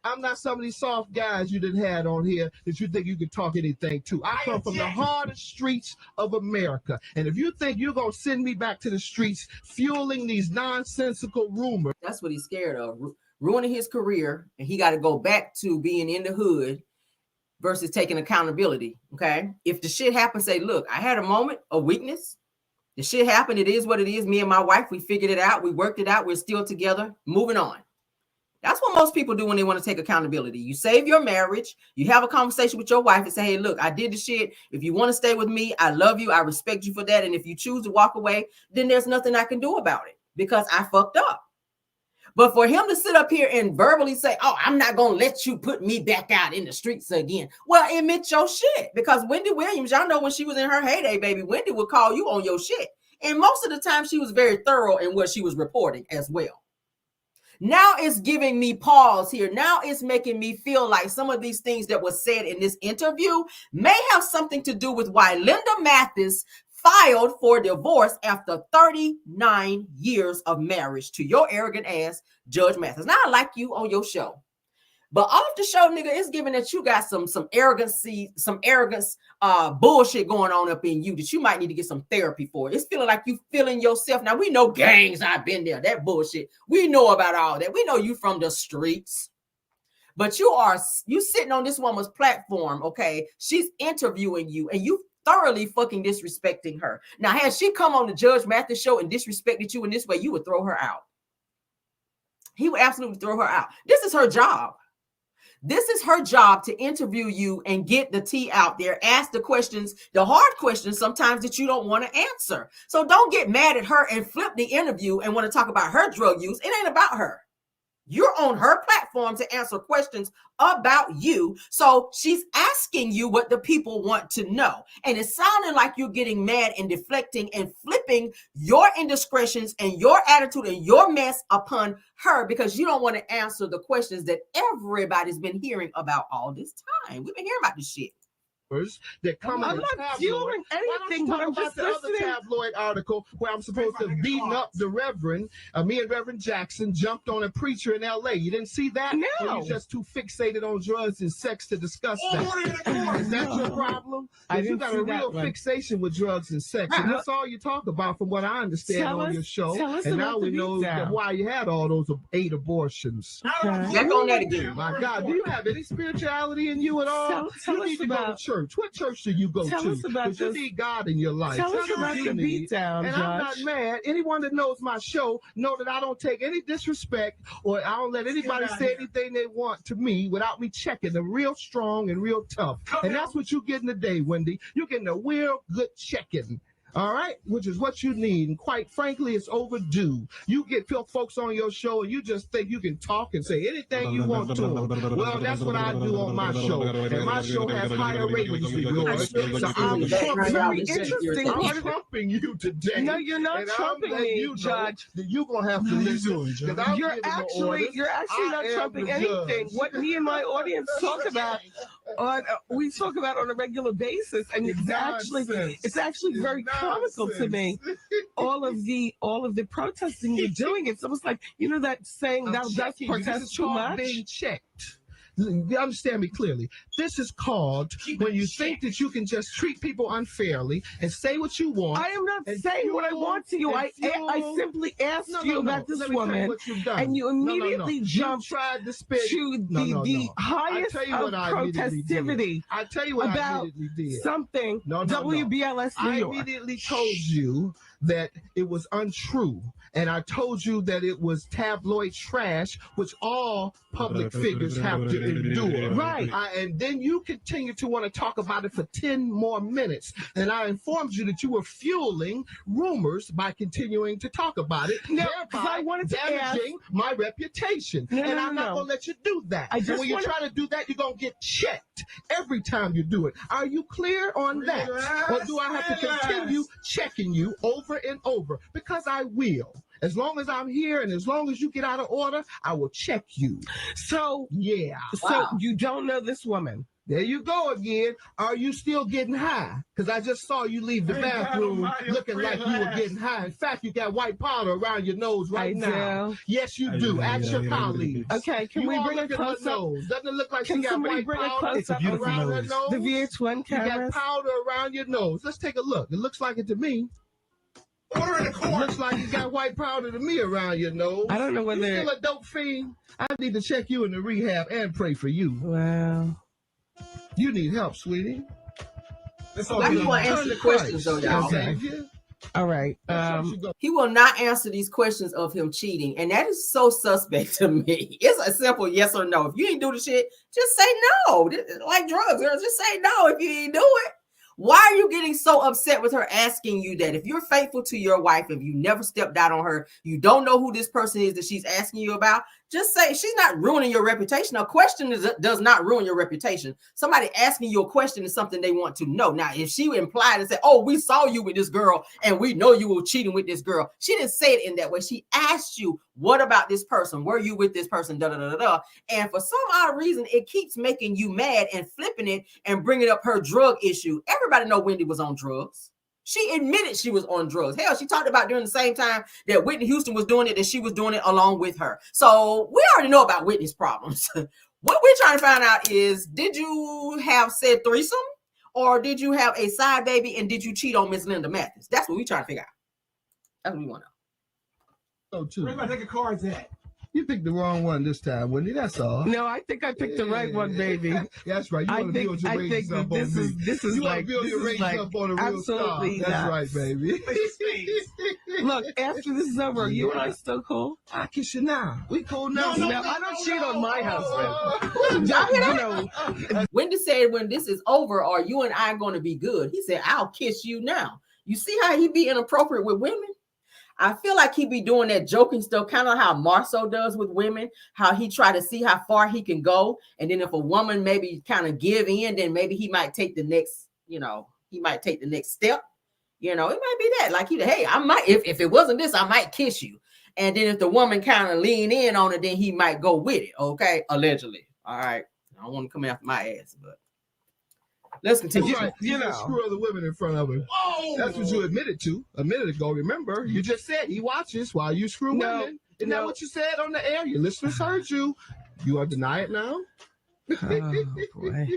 I'm not some of these soft guys you didn't had on here that you think you can talk anything to. I come from the hardest streets of America. And if you think you're going to send me back to the streets fueling these nonsensical rumors. That's what he's scared of. Ruining his career. And he got to go back to being in the hood versus taking accountability. Okay. If the shit happens, say, look, I had a moment of weakness. The shit happened. It is what it is. Me and my wife, we figured it out. We worked it out. We're still together. Moving on. That's what most people do when they want to take accountability. You save your marriage. You have a conversation with your wife and say, hey, look, I did the shit. If you want to stay with me, I love you. I respect you for that. And if you choose to walk away, then there's nothing I can do about it because I fucked up. But for him to sit up here and verbally say, oh, I'm not going to let you put me back out in the streets again. Well, admit your shit. Because Wendy Williams, y'all know when she was in her heyday, baby, Wendy would call you on your shit. And most of the time she was very thorough in what she was reporting as well. Now it's giving me pause here. Now it's making me feel like some of these things that were said in this interview may have something to do with why Linda Mathis filed for divorce after 39 years of marriage to your arrogant ass, Judge Mathis. Now, I like you on your show, but off the show, nigga, it's given that you got some arrogance, bullshit going on up in you that you might need to get some therapy for. It's feeling like you feeling yourself. Now, we know gangs, I've been there, that bullshit. We know about all that. We know you from the streets. But you sitting on this woman's platform, okay? She's interviewing you, and you thoroughly fucking disrespecting her. Now, had she come on the Judge Mathis show and disrespected you in this way, you would throw her out. He would absolutely throw her out. This is her job. This is her job to interview you and get the tea out there, ask the questions, the hard questions sometimes that you don't want to answer. So don't get mad at her and flip the interview and want to talk about her drug use. It ain't about her. You're on her platform to answer questions about you. So she's asking you what the people want to know. And it's sounding like you're getting mad and deflecting and flipping your indiscretions and your attitude and your mess upon her because you don't want to answer the questions that everybody's been hearing about all this time. We've been hearing about this shit. that come in I'm the not tabloid. fueling anything, but I'm about just the other listening. tabloid article where I'm supposed to beating up the Reverend. Me and Reverend Jackson jumped on a preacher in L.A. You didn't see that? No. Or you just too fixated on drugs and sex to discuss that? Is that your problem? I You didn't got see a that real one. fixation with drugs and sex, and that's all you talk about, from what I understand Tell on us- your show. tell us And about now we the know beatdown. why you had all those 8 abortions. Back on that again. My God, do you have any spirituality in you at all? Tell You us need to go to about- church. What church do you go Tell to? us about Because you this. need God in your life. Tell us That's what about you the need. beatdown, And I'm not Judge. mad. Anyone that knows my show know that I don't take any disrespect, or I don't let anybody say anything they want to me without me checking them real strong and real tough. And that's what you're getting today, Wendy. You're getting a real good checking. All right, which is what you need, and quite frankly, it's overdue. You get folks on your show, and you just think you can talk and say anything you want to them. Well, that's what I do on my show, and my show has higher ratings than yours. So I'm Very interesting. I'm trumping you today. No, you're not and I'm trumping letting me, you know Judge. that you're gonna have to listen. You're actually not trumping anything. What me and my audience talk about we talk about on a regular basis, and it's actually very comical to me. All of the protesting you're doing, it's almost like, that saying, thou dost protest too much. Being checked. You understand me clearly. This is called when you think that you can just treat people unfairly and say what you want. I am not saying what I want to you. I simply asked you about this woman, and you immediately jumped to the highest of protestivity. I tell you what about I immediately did. Something WBLS New York. I immediately told you that it was untrue, and I told you that it was tabloid trash, which all public figures have to endure. Right. And then you continue to want to talk about it for 10 more minutes, and I informed you that you were fueling rumors by continuing to talk about it, No, because I wanted to damaging my reputation. No, and no, I'm no, not no. going to let you do that. I And just when you wanna- try to do that, you're going to get checked every time you do it. Are you clear on that? Or do I have to continue checking you over and over? Because I will. As long as I'm here and as long as you get out of order, I will check you. So, yeah. So you don't know this woman. There you go again. Are you still getting high? Because I just saw you leave the bathroom looking like you were getting high. In fact, you got white powder around your nose right now. do. Yes, you do. Ask your colleagues. Okay, can we bring a close up? Doesn't it look like Can she got somebody white bring a powder close up around her nose? The VH1 You cameras. got powder around your nose. Let's take a look. It looks like it to me. It looks like you got white powder to me around your nose. I don't know whether- You still a dope fiend? I need to check you in the rehab and pray for you. Wow. You need help, sweetie. Let me answer the questions though, y'all. Okay. All right. He will not answer these questions of him cheating, and that is so suspect to me. It's a simple yes or no. If you ain't do the shit, just say no. Like drugs, girl, just say no if you ain't do it. Why are you getting so upset with her asking you that? If you're faithful to your wife, if you never stepped out on her, you don't know who this person is that she's asking you about, just say she's not ruining your reputation. A question does not ruin your reputation. Somebody asking you a question is something they want to know. Now, if she implied and said, oh, we saw you with this girl and we know you were cheating with this girl, she didn't say it in that way. She asked you, what about this person? Were you with this person? Da, da, da, da, da. And for some odd reason, it keeps making you mad and flipping it and bringing up her drug issue. Everybody know Wendy was on drugs. She admitted she was on drugs. Hell, she talked about during the same time that Whitney Houston was doing it and she was doing it along with her. So we already know about Whitney's problems. What we're trying to find out is, did you have said threesome, or did you have a side baby, and did you cheat on Miss Linda Mathis? That's what we're trying to figure out. That's what we want to know. Oh, too. Where's my deck of cards at? You picked the wrong one this time, Wendy. That's all. No, I think I picked the right one, baby. That's right. You want to build your ratings up on me. This is you want like, to build your this is ratings like up on a real star. absolutely That's not. right, baby. Look, after this is over, you and I still cool? I kiss you now. We cool now. No, I don't cheat on my husband. Y'all hear that? Wendy said, when this is over, are you and I going to be good? He said, I'll kiss you now. You see how he be inappropriate with women? I feel like he be doing that joking stuff, kind of how Marceau does with women, how he try to see how far he can go. And then if a woman maybe kind of give in, then maybe he might take the next, he might take the next step. It might be that. Like, hey, I might, if it wasn't this, I might kiss you. And then if the woman kind of lean in on it, then he might go with it. Okay. Allegedly. All right. I don't want to come after my ass, but Let's continue. Right. You know, screw other women in front of him. Whoa! That's what you admitted to a minute ago. Remember, you just said he watches while you screw women. Isn't that what you said on the air? Your listeners heard you. You are denying it now? Oh, boy.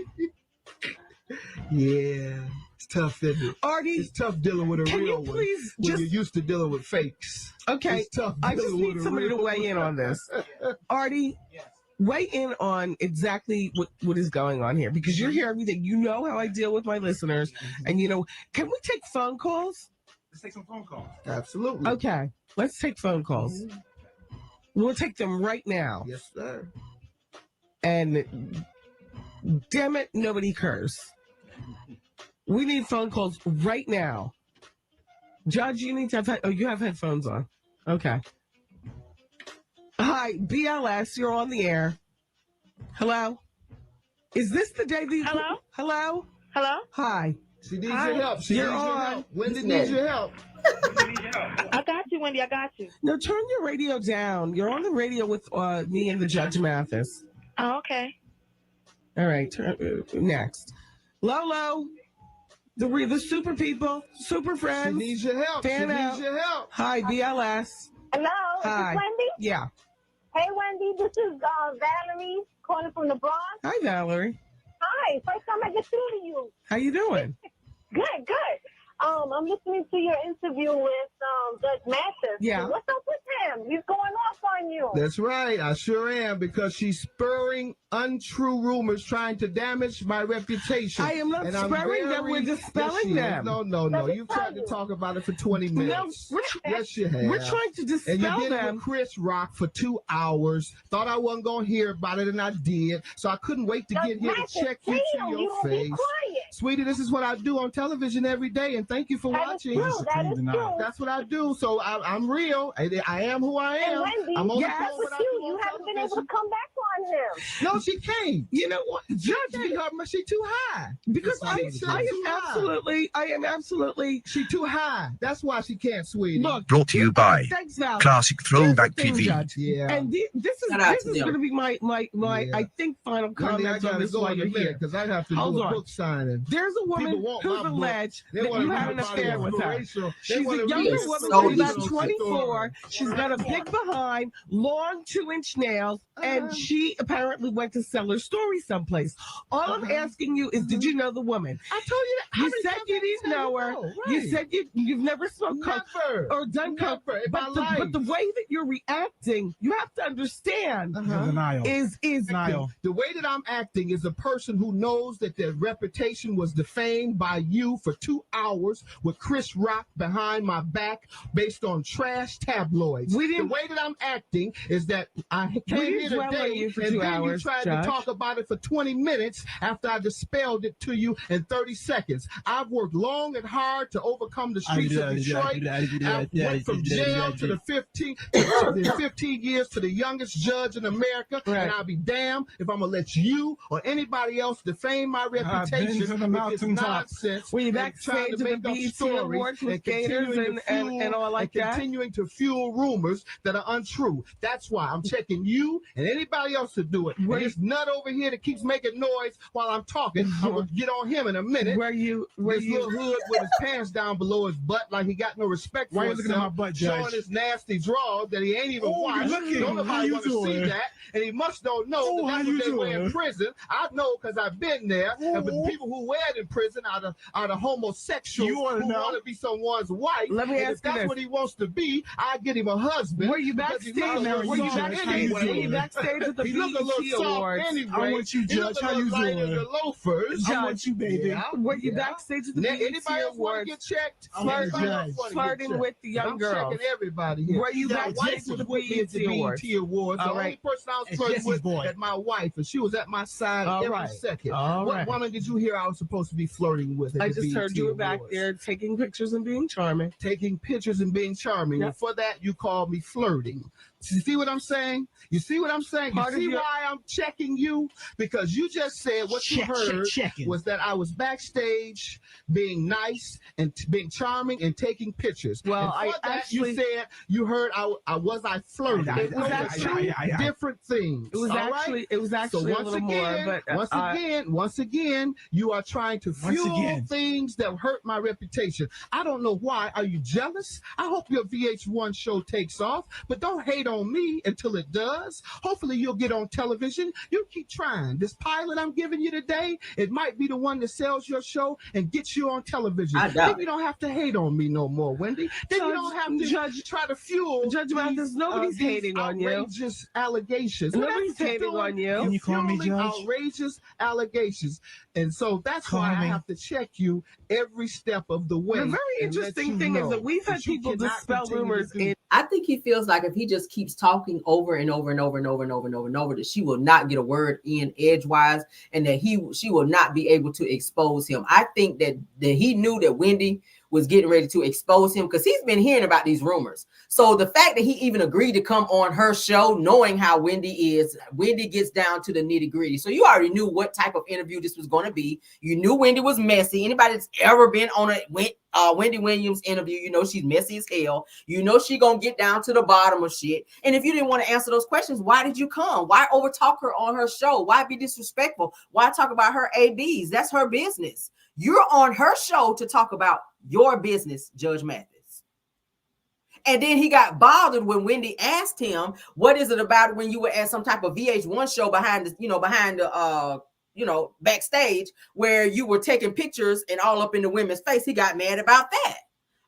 Yeah. It's tough, isn't it? Artie, it's tough dealing with a real one when you're used to dealing with fakes. Okay, It's tough I just dealing need with a somebody to real weigh in one. on this. Artie, weigh in on exactly what is going on here, because you're here every day. You know how I deal with my listeners, and you know, can we take phone calls? Let's take some phone calls. Absolutely. Okay, let's take phone calls. We'll take them right now. Yes, sir. And damn it, nobody curse. We need phone calls right now. Judge, you need to have you have headphones on. Okay. Hi, BLS, you're on the air. Hello? Is this the day that you... Hello? Hello? Hello? Hi. She needs your help. She You're needs your on. help. Wendy needs your help. I got you, Wendy. I got you. No, turn your radio down. You're on the radio with me and the Judge Mathis. Oh, okay. All right, next. Lolo, the super people, super friends. She needs your help. Fan She out. needs your help. Hi, BLS. Hello, Hi. is this Wendy? Yeah. Hey, Wendy, this is Valerie calling from the Bronx. Hi, Valerie. Hi, first time I get through to you. How you doing? Good. I'm listening to your interview with Judge Mathis. Yeah. What's up with him? He's going off on you. That's right. I sure am, because she's spurring untrue rumors trying to damage my reputation. I am not And I'm spurring them. We're dispelling Yes, she them. is. No. You've tried to talk about it for 20 minutes. Yes, you have. We're trying to dispel And you did it them. with Chris Rock for 2 hours. Thought I wasn't going to hear about it, and I did. So I couldn't wait to get here to check you to your face. Sweetie, this is what I do on television every day, and thank you for watching. That is true. That's what I do. So I'm real. I am who I am. And Wendy, I'm only what's doing with what I do you? on You haven't been able to television. come back on him. No, she can't. You know what, Judge? She too high. Because I am absolutely. She too high. That's why she can't, sweetie. Look, Brought to you by thanks, Val. Classic Throwback Here's the thing, TV. Judge. Yeah. And this Shout out is to them. going to be my I think final Wendy, I comments on gotta this go while in a you're here. minute because I have to Hold do a on. book signing. There's a woman People want who's my book. alleged They that wanna you read had an about affair it. with her. They She's wanna a read younger it. woman, So she's about evil. 24. She's got a big behind, long 2-inch nails, and she apparently went to sell her story someplace. All I'm asking you is, did you know the woman? I told you that. How You many said times you I didn't said know her. no? You Right. said you've never smoked coke Never. or done coke. Never in my But life. the way that you're reacting, you have to understand, Denial. is The way that I'm acting is a person who knows that their reputation was defamed by you for 2 hours with Chris Rock behind my back based on trash tabloids. The way that I'm acting is that I came didn't here dwell on today you for and 2 then hours, you tried Judge. to talk about it for 20 minutes after I dispelled it to you in 30 seconds. I've worked long and hard to overcome the streets of Detroit. I went from jail to the 15 years to the youngest judge in America, and I'll be damned if I'm gonna let you or anybody else defame my reputation been to the with this mountaintop. nonsense. Were you and backstage trying at to the make up BET stories Awards with and gators continuing to and all like that? continuing to fuel rumors that are untrue. That's why I'm checking you and anybody else to do it. And this nut over here that keeps making noise while I'm talking, I'm gonna get on him in a minute. This little hood with his pants down below his butt like he got no respect for Why you himself, looking at my butt, Judge? showing his nasty drawers that he ain't even washed. you're looking. Don't How nobody you want to see doing? that, and he must don't know that how that's you what they wear in doing? prison. I know because I've been there. And the people who wear it in prison are the homosexuals You wanna who know? want to be someone's wife. Let me and ask if that's you this. what he wants to be, I get him a husband. Were you because he backstage? looks a little Were you soft backstage? anyway. Were you backstage at the He look a BET little soft Awards? anyway. I want you, He look Judge. a How little you light in doing? the loafers. I want you, baby. Yeah. Were you Yeah. backstage at the Now, BET anybody else want to Awards? get checked? Flirting with the young I'm girls. checking everybody here. Were you Now, backstage wife at was the with me at the BET Awards? BET Awards. The All only right. person I was It's flirting Jesse's with boy. at my wife, and she was at my side All every right. second. All What right. woman did you hear I was supposed to be flirting with? At I the just heard BET you were back Awards? there taking pictures and being charming. Taking pictures and being charming. Yep. And for that, you called me flirting. You see what I'm saying? You see what I'm saying? Part You of see why I'm checking you? Because you just said what you heard was that I was backstage being nice and being charming and taking pictures. Well, and I actually you said you heard I flirting. It was actually different things. It was actually So a little more, but once again, you are trying to fuel things that hurt my reputation. I don't know why. Are you jealous? I hope your VH1 show takes off, but don't hate on me until it does. Hopefully you'll get on television. You keep trying. This pilot I'm giving you today, it might be the one that sells your show and gets you on television. Then you don't have to hate on me no more, Wendy. Then you don't have to try to fuel Mathis, nobody's hating on you. Outrageous allegations. Nobody's hating on you. Can you call me Judge? Outrageous allegations. And so that's why I have to check you every step of the way. The very interesting thing is that we've had people dispel rumors in. I think he feels like if he just keeps talking over and over and over and over and over and over and over, that she will not get a word in edgewise, and that she will not be able to expose him. I think that he knew that Wendy was getting ready to expose him because he's been hearing about these rumors. So the fact that he even agreed to come on her show, knowing how Wendy is, Wendy gets down to the nitty gritty. So you already knew what type of interview this was going to be. You knew Wendy was messy. Anybody that's ever been on a Wendy Williams interview, you know she's messy as hell. You know she gonna get down to the bottom of shit. And if you didn't want to answer those questions, why did you come? Why overtalk her on her show? Why be disrespectful? Why talk about her ABs? That's her business. You're on her show to talk about your business, Judge Mathis. And then he got bothered when Wendy asked him, what is it about when you were at some type of VH1 show behind the backstage where you were taking pictures and all up in the women's face. He got mad about that.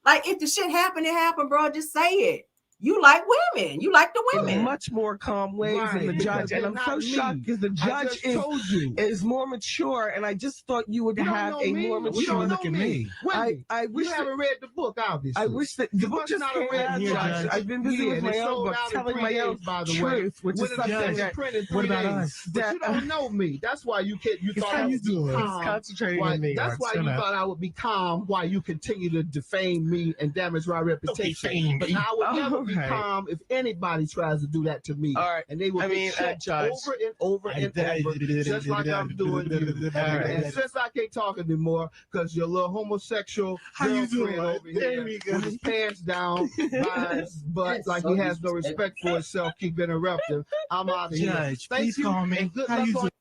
Like, if the shit happened, it happened, bro. Just say it. You like women. You like the women. In much more calm ways than the judge. And I'm so shocked because the judge is more mature, and I just thought you would have a more mature look at me. I wish you haven't read the book, obviously. I wish that the book just came out, Judge. I've been busy with my own book, telling my own truth, which is something that. What about us? But you don't know me. That's why you can't. You thought I would be calm. Concentrating on me. That's why you thought I would be calm. Why you continue to defame me and damage my reputation. But I would never be calm if anybody tries to do that to me. All right. And they will be checked over and over and over, just like I'm doing you. And since I can't talk anymore because your little homosexual girlfriend over here with his pants down by his butt like he has no respect for himself, keep interrupting. I'm out of here. Thank you. Call me. How you doing?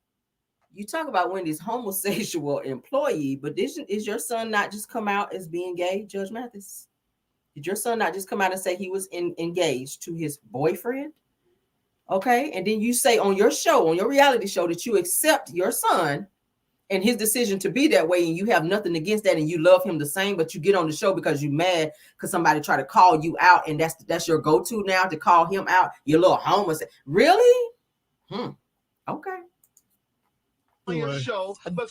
You talk about Wendy's homosexual employee, but is your son not just come out as being gay, Judge Mathis? Did your son not just come out and say he was engaged to his boyfriend? Okay. And then you say on your show, on your reality show, that you accept your son and his decision to be that way, and you have nothing against that, and you love him the same, but you get on the show because you're mad because somebody tried to call you out, and that's your go-to now, to call him out. Your little homosexual. Really? Okay. On your show, but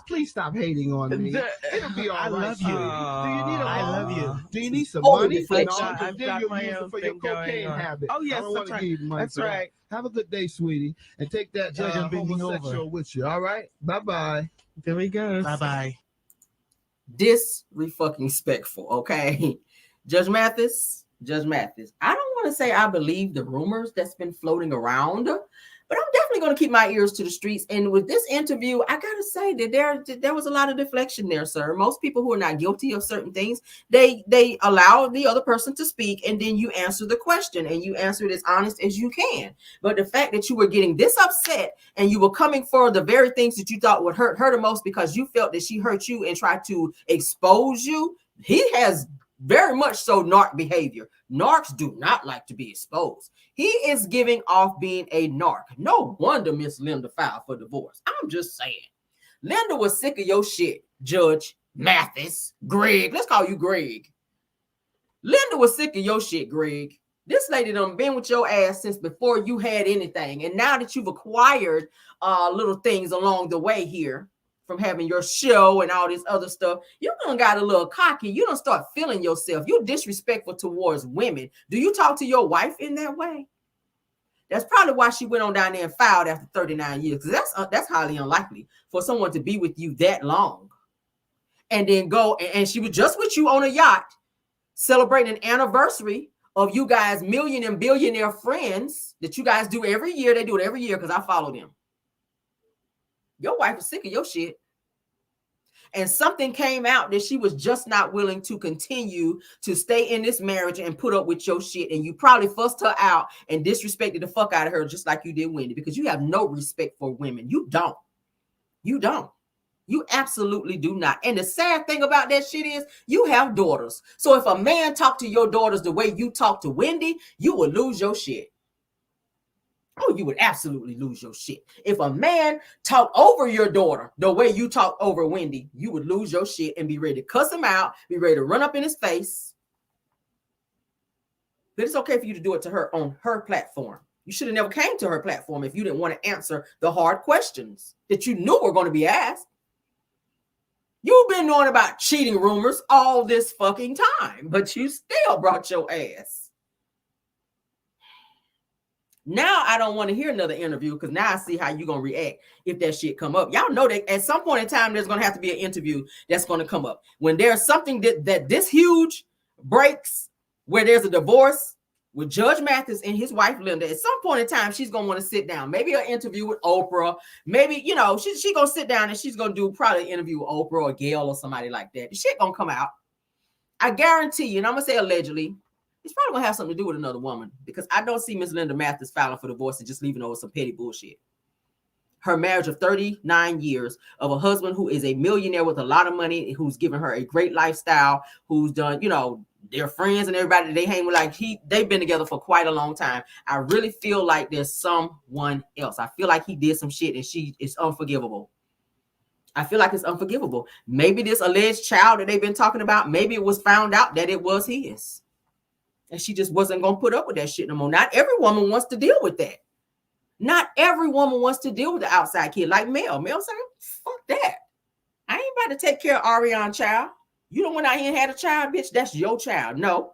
please stop hating on me. It'll be all right. I love you. I love you. Do you need some money? I've got my own for your cocaine habit. Oh yes, that's right. That's right. Have a good day, sweetie, and take that homosexual with you. All right. Bye. There we go. Bye. Disrespectful. Okay, Judge Mathis. I don't want to say I believe the rumors that's been floating around, but I'm definitely going to keep my ears to the streets. And with this interview, I got to say that there was a lot of deflection there, sir. Most people who are not guilty of certain things, they allow the other person to speak, and then you answer the question, and you answer it as honest as you can. But the fact that you were getting this upset and you were coming for the very things that you thought would hurt her the most because you felt that she hurt you and tried to expose you, he has very much so narc behavior. Narcs do not like to be exposed. He is giving off being a narc. No wonder Miss Linda filed for divorce. I'm just saying. Linda was sick of your shit, Judge Mathis. Greg, let's call you Greg. Linda was sick of your shit, Greg. This lady done been with your ass since before you had anything. And now that you've acquired little things along the way here, from having your show and all this other stuff, you done got a little cocky. You don't start feeling yourself. You're disrespectful towards women. Do you talk to your wife in that way? That's probably why she went on down there and filed after 39 years. Because that's highly unlikely for someone to be with you that long. And then go, and she was just with you on a yacht, celebrating an anniversary of you guys million and billionaire friends that you guys do every year. They do it every year because I follow them. Your wife is sick of your shit. And something came out that she was just not willing to continue to stay in this marriage and put up with your shit. And you probably fussed her out and disrespected the fuck out of her just like you did Wendy, because you have no respect for women. You don't. You don't. You absolutely do not. And the sad thing about that shit is you have daughters. So if a man talked to your daughters the way you talk to Wendy, you would lose your shit. Oh, you would absolutely lose your shit. If a man talked over your daughter the way you talk over Wendy, you would lose your shit and be ready to cuss him out, be ready to run up in his face. But it's okay for you to do it to her on her platform. You should have never came to her platform if you didn't want to answer the hard questions that you knew were going to be asked. You've been knowing about cheating rumors all this fucking time, but you still brought your ass. Now I don't want to hear another interview because now I see how you're going to react if that shit come up. Y'all know that at some point in time, there's going to have to be an interview that's going to come up. When there's something that this huge breaks, where there's a divorce with Judge Mathis and his wife, Linda, at some point in time, she's going to want to sit down. Maybe an interview with Oprah. Maybe, you know, she's going to sit down and she's going to do probably an interview with Oprah or Gail or somebody like that. The shit going to come out. I guarantee you, and I'm going to say allegedly, it's probably gonna have something to do with another woman, because I don't see Miss Linda Mathis filing for divorce and just leaving over some petty bullshit. Her marriage of 39 years of a husband who is a millionaire with a lot of money, who's given her a great lifestyle, who's done, you know, their friends and everybody that they hang with, like they've been together for quite a long time. I really feel like there's someone else. I feel like he did some shit and she is unforgivable. I feel like it's unforgivable. Maybe this alleged child that they've been talking about, maybe it was found out that it was his. And she just wasn't going to put up with that shit no more. Not every woman wants to deal with that. Not every woman wants to deal with the outside kid. Like Mel. Mel said, fuck that. I ain't about to take care of Ariana's child. You don't want out here and had a child, bitch. That's your child. No.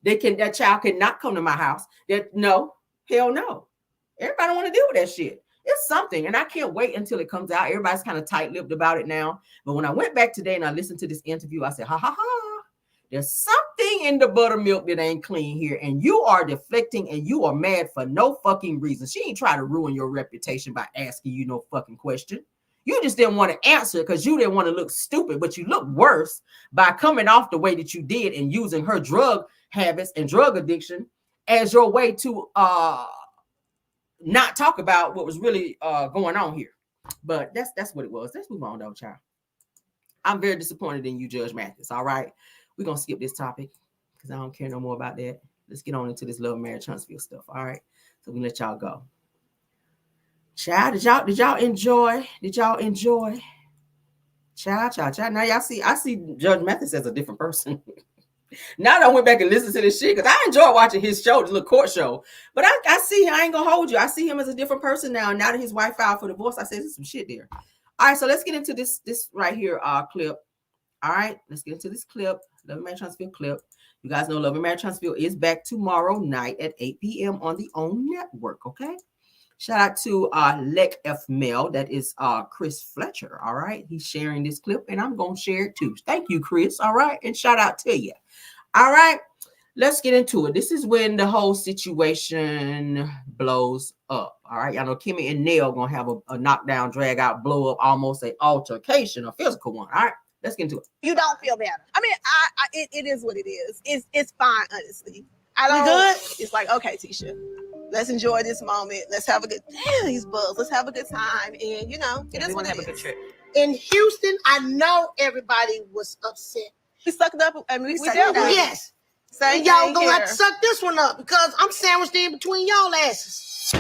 That child cannot come to my house. No. Hell no. Everybody want to deal with that shit. It's something. And I can't wait until it comes out. Everybody's kind of tight-lipped about it now. But when I went back today and I listened to this interview, I said, ha, ha, ha. There's something in the buttermilk that ain't clean here, and you are deflecting and you are mad for no fucking reason. She ain't trying to ruin your reputation by asking you no fucking question. You just didn't want to answer because you didn't want to look stupid, but you look worse by coming off the way that you did and using her drug habits and drug addiction as your way to not talk about what was really going on here. But that's what it was. Let's move on though, child. I'm very disappointed in you, Judge Mathis. All right. We're going to skip this topic because I don't care no more about that. Let's get on into this love, marriage, Huntsville stuff. All right. So we let y'all go. Child, did y'all enjoy? Child. Now y'all see, I see Judge Mathis as a different person. Now that I went back and listened to this shit, because I enjoy watching his show, the little court show. But I see him, I ain't going to hold you. I see him as a different person now. Now that his wife filed for divorce, I said there's some shit there. All right. So let's get into this right here clip. All right. Let's get into this clip. Love and Marriage Huntsville clip. You guys know Love and Marriage Huntsville is back tomorrow night at 8 p.m. on the OWN network. Okay. Shout out to Lek F. Mel. That is Chris Fletcher. All right. He's sharing this clip and I'm going to share it too. Thank you, Chris. All right. And shout out to you. All right. Let's get into it. This is when the whole situation blows up. All right. Y'all know Kimmy and Nell going to have a knockdown, drag out, blow up, almost an altercation, a physical one. All right. Let's get into it. You don't feel better. I mean, it is what it is. It's fine, honestly. I don't. We good? It's like, okay, Tisha, let's enjoy this moment. Let's have a good. Damn, these bugs. Let's have a good time, and you know, it is what it is. Have a good trip. In Houston, I know everybody was upset. We sucked up. I mean, we did. Yes. Same and y'all thing gonna here. have to suck this one up because I'm sandwiched in between y'all asses.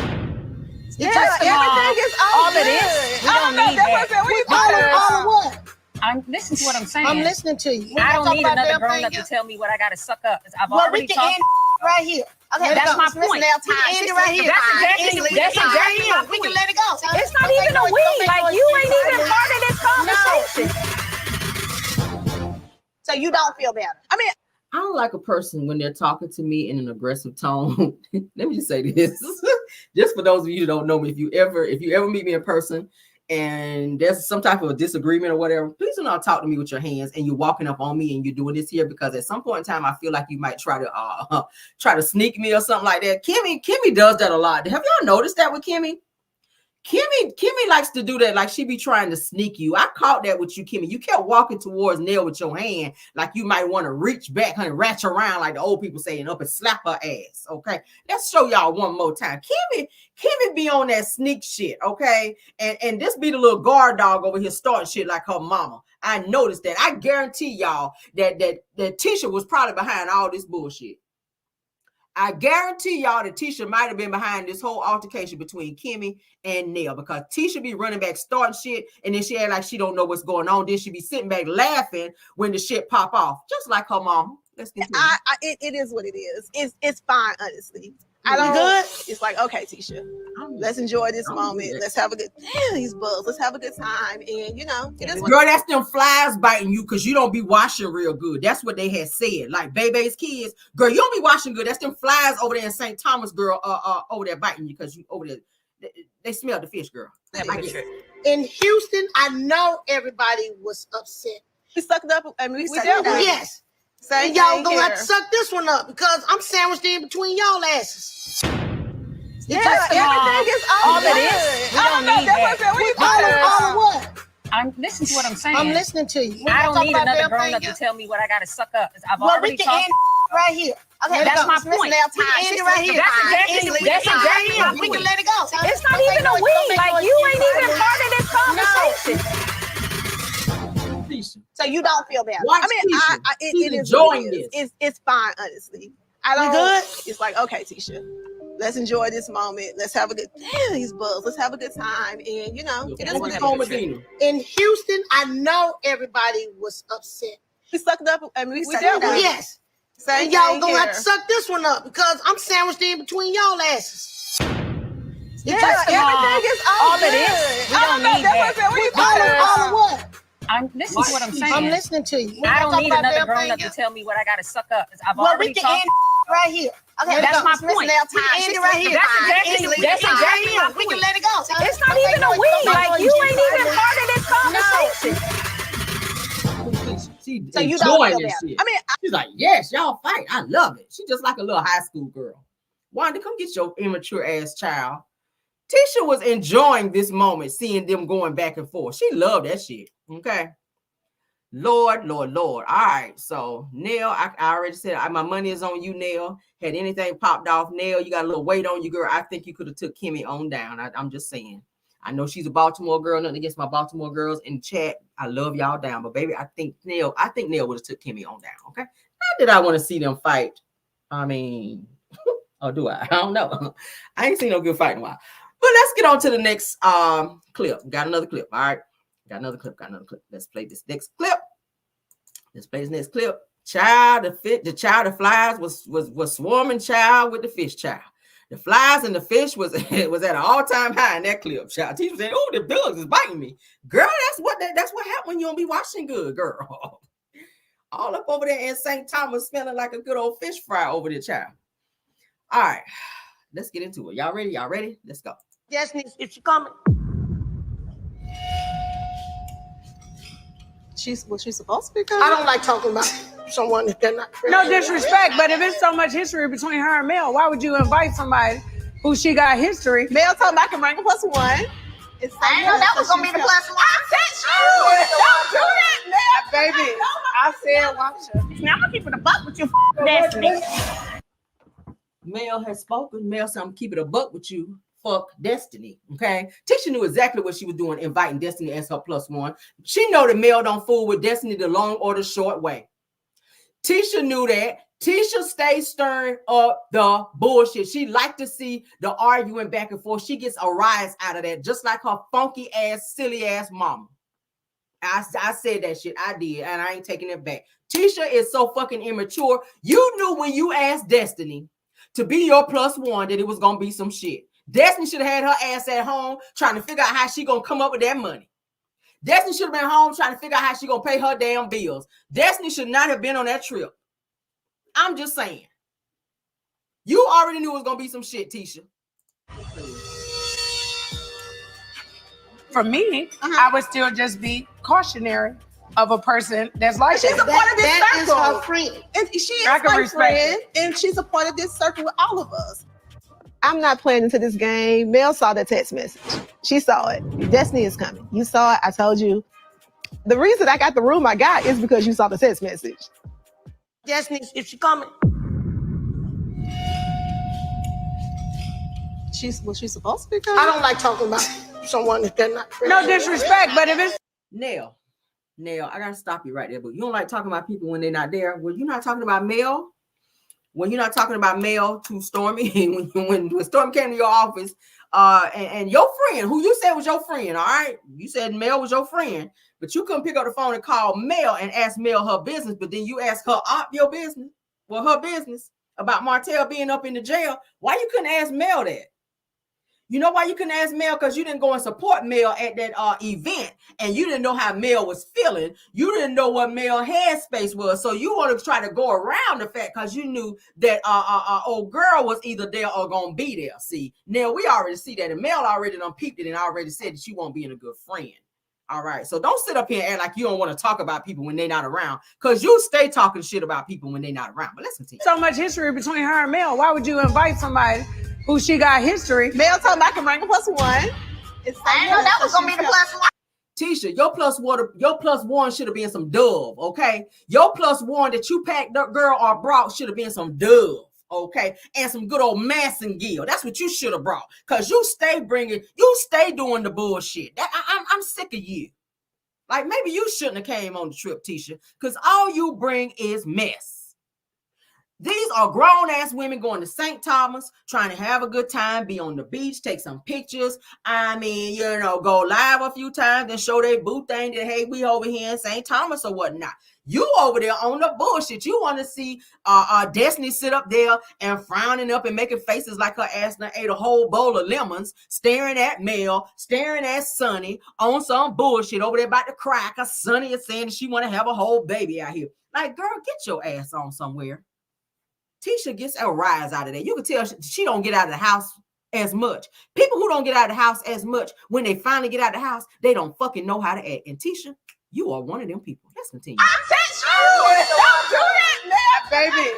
Yeah, everything is all it good. is. We don't need that. All of what? I'm listening to what I'm saying. I'm listening to you. I don't need another grown up to tell me what I got to suck up. I've already we can talked. end right here. Okay, that's my point. We can end it right here. That's exactly my point. We can let it go. It's not even a we. Like, you ain't even part of this conversation. So you don't feel better. I mean, I don't like a person when they're talking to me in an aggressive tone. Let me just say this. Just for those of you who don't know me, if you ever meet me in person and there's some type of a disagreement or whatever, please do not talk to me with your hands and you're walking up on me and you're doing this here, because at some point in time I feel like you might try to sneak me or something like that. Kimmy does that a lot. Have y'all noticed that with Kimmy? Kimmy likes to do that, like she be trying to sneak you. I caught that with you, Kimmy. You kept walking towards Nell with your hand like you might want to reach back and ratchet around, like the old people saying, up and slap her ass. Okay, let's show y'all one more time. Kimmy be on that sneak shit. Okay, and this be the little guard dog over here starting shit like her mama. I noticed that. I guarantee y'all that Tisha was probably behind all this bullshit. I guarantee y'all that Tisha might have been behind this whole altercation between Kimmy and Nell, because Tisha be running back starting shit, and then she act like she don't know what's going on. Then she be sitting back laughing when the shit pop off, just like her mom. Let's continue. It is what it is. It's fine, honestly. I don't. Good? It's like, okay, Tisha, let's enjoy this moment. Let's have a good. Damn, these bugs. Let's have a good time, and you know, it is. Girl, that's them flies biting you because you don't be washing real good. That's what they had said. Like Bebe's kids, girl, you don't be washing good. That's them flies over there in St. Thomas, girl, over there biting you because you over there. They smell the fish, girl. In Houston, I know everybody was upset. We sucked up. I mean, we dealt with it. Yes. And y'all gonna have to here. suck this one up because I'm sandwiched in between y'all asses. Yeah, everything is all it is. We don't need that. All of what? I'm listening to what I'm saying. I'm listening to you. I don't need another grown up to tell me what I got to suck up. I've Well, already we can talked. end right here. Okay, That's my point. We can end it right here. That's exactly my We point. can let it go. It's not even a we. Like, you ain't even part of this conversation. So you don't feel bad. Watch I mean, Tisha. it She's is enjoying what it is. this. It's fine, honestly. I don't. good? It's like, okay, Tisha, let's enjoy this moment. Let's have a good. Damn, these bugs. Let's have a good time, and you know, it is what it is. In Houston, I know everybody was upset. We sucked up. I mean, we dealt with it. Yes. And y'all gonna have to suck this one up because I'm sandwiched in between y'all asses. Yeah, everything is all it is. We don't need that. All of what? I'm listening to what I'm saying. I'm listening to you. I don't need another grown up to tell me what I got to suck up. I've Well, already we can talked. end right here. Okay, That's my point. We can end it right here. That's exactly my point. We can let it go. It's not even a we. Like, you ain't even part of this conversation. So you don't feel this bad. shit. I mean, She's like, yes, y'all fight. I love it. She's just like a little high school girl. Wanda, come get your immature ass child. Tisha was enjoying this moment, seeing them going back and forth. She loved that shit. Okay. Lord. All right. So, Nell, I already said my money is on you, Nell. Had anything popped off, Nell, you got a little weight on you, girl. I think you could have took Kimmy on down. I'm just saying. I know she's a Baltimore girl. Nothing against my Baltimore girls in the chat. I love y'all down. But, baby, I think Nell would have took Kimmy on down. Okay. Not that I want to see them fight. I mean, or do I? I don't know. I ain't seen no good fight in a while. But let's get on to the next clip. Got another clip. All right. Got another clip. Let's play this next clip. Child, the child of flies was swarming child with the fish child. The flies and the fish was at an all-time high in that clip. Child, teacher said, "Oh, the bugs is biting me." Girl, that's what happened when you don't be washing good, girl. All up over there in St. Thomas, smelling like a good old fish fry over there, child. All right, let's get into it. Y'all ready? Let's go. yes, if she coming. She's supposed to be coming. I don't like talking about someone that they're not friends. No disrespect, but if it's so much history between her and Mel, why would you invite somebody who she got history? Mel told me I can bring a +1. I didn't know that was gonna be the +1. Don't do that, Mel. Baby, I said watch her. Now I'm gonna keep it a buck with you, Destiny. Mel has spoken. Mel said, "I'm keeping a buck with you. Fuck Destiny." Okay. Tisha knew exactly what she was doing, inviting Destiny as her +1. She know that Mel don't fool with Destiny the long or the short way. Tisha knew that. Tisha stays stirring up the bullshit. She liked to see the arguing back and forth. She gets a rise out of that, just like her funky ass, silly ass mama. I said that shit. I did, and I ain't taking it back. Tisha is so fucking immature. You knew when you asked Destiny to be your +1 that it was gonna be some shit. Destiny should have had her ass at home trying to figure out how she gonna come up with that money. Destiny should have been home trying to figure out how she gonna pay her damn bills. Destiny should not have been on that trip. I'm just saying. You already knew it was gonna be some shit, Tisha. For me, I would still just be cautionary of a person that's like She's a part of this that circle. Is her friend. And she is I can my respect friend, and she's a part of this circle with all of us. I'm not playing into this game. Mel saw that text message. She saw it. Destiny is coming. You saw it. I told you. The reason I got the room I got is because you saw the text message. Destiny, if she coming. Was she supposed to be coming? I don't like talking about someone that they're not friends. No disrespect, but if it's Nell, I gotta stop you right there. But you don't like talking about people when they're not there. Well, you're not talking about Mel. When you're not talking about Mel to Stormy, when Stormy came to your office, and your friend, who you said was your friend, all right? You said Mel was your friend, but you couldn't pick up the phone and call Mel and ask Mel her business, but then you asked her your business, well, her business about Martell being up in the jail. Why you couldn't ask Mel that? You know why you couldn't ask Mel? Because you didn't go and support Mel at that event, and you didn't know how Mel was feeling. You didn't know what Mel headspace was, so you want to try to go around the fact because you knew that old girl was either there or gonna be there. See, now we already see that, and Mel already done peeped it and already said that she won't be in a good friend. All right, so don't sit up here and act like you don't want to talk about people when they're not around, because you stay talking shit about people when they're not around. But let's continue. so much history between her and Mel, why would you invite somebody who she got history? Mel told me I can bring a +1. I didn't know that was gonna be the +1. Tisha, your +1 should have been some Dove, okay? Your +1 that you packed up, girl, or brought should have been some Dove, okay? And some good old Massengill. That's what you should have brought, because you stay doing the bullshit. I'm sick of you. Like, maybe you shouldn't have came on the trip, Tisha, because all you bring is mess. These are grown-ass women going to St. Thomas, trying to have a good time, be on the beach, take some pictures. I mean, go live a few times and show their boo thing that, hey, we over here in St. Thomas or whatnot. You over there on the bullshit. You want to see Destiny sit up there and frowning up and making faces like her ass done ate a whole bowl of lemons, staring at Mel, staring at Sonny on some bullshit over there about to cry because Sonny is saying that she want to have a whole baby out here. Like, girl, get your ass on somewhere. Tisha gets a rise out of that. You can tell she don't get out of the house as much. People who don't get out of the house as much, when they finally get out of the house, they don't fucking know how to act. And Tisha, you are one of them people. Let's continue. Don't do that, man. Baby,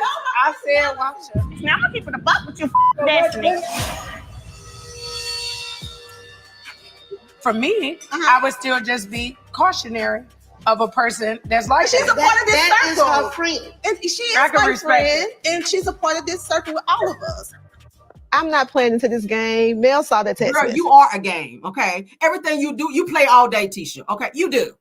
I said watch her. Now I'm gonna keep it a buck with you, Destiny. For me, I would still just be cautionary of a person that's like she's a part of this circle. That is her friend. And she is my friend, and she's a part of this circle with all of us. I'm not playing into this game. Mel saw that text. Girl, you are a game, okay? Everything you do, you play all day, Tisha, okay? You do.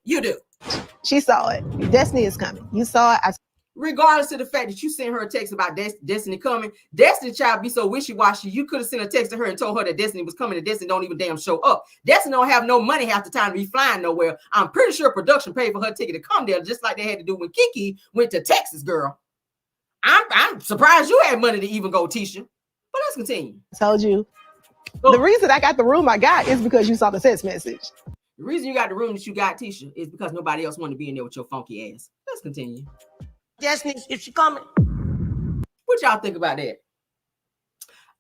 She saw it. Destiny is coming. You saw it. Regardless of the fact that you sent her a text about Destiny coming, Destiny child be so wishy-washy. You could have sent a text to her and told her that Destiny was coming, and Destiny don't even damn show up. Destiny don't have no money half the time to be flying nowhere. I'm pretty sure production paid for her ticket to come there, just like they had to do when Kiki went to Texas, girl. I'm surprised you had money to even go, Tisha. But let's continue. I told you. The reason I got the room I got is because you saw the text message. The reason you got the room that you got, Tisha, is because nobody else wanted to be in there with your funky ass. Let's continue. Destiny, if she coming. What y'all think about that?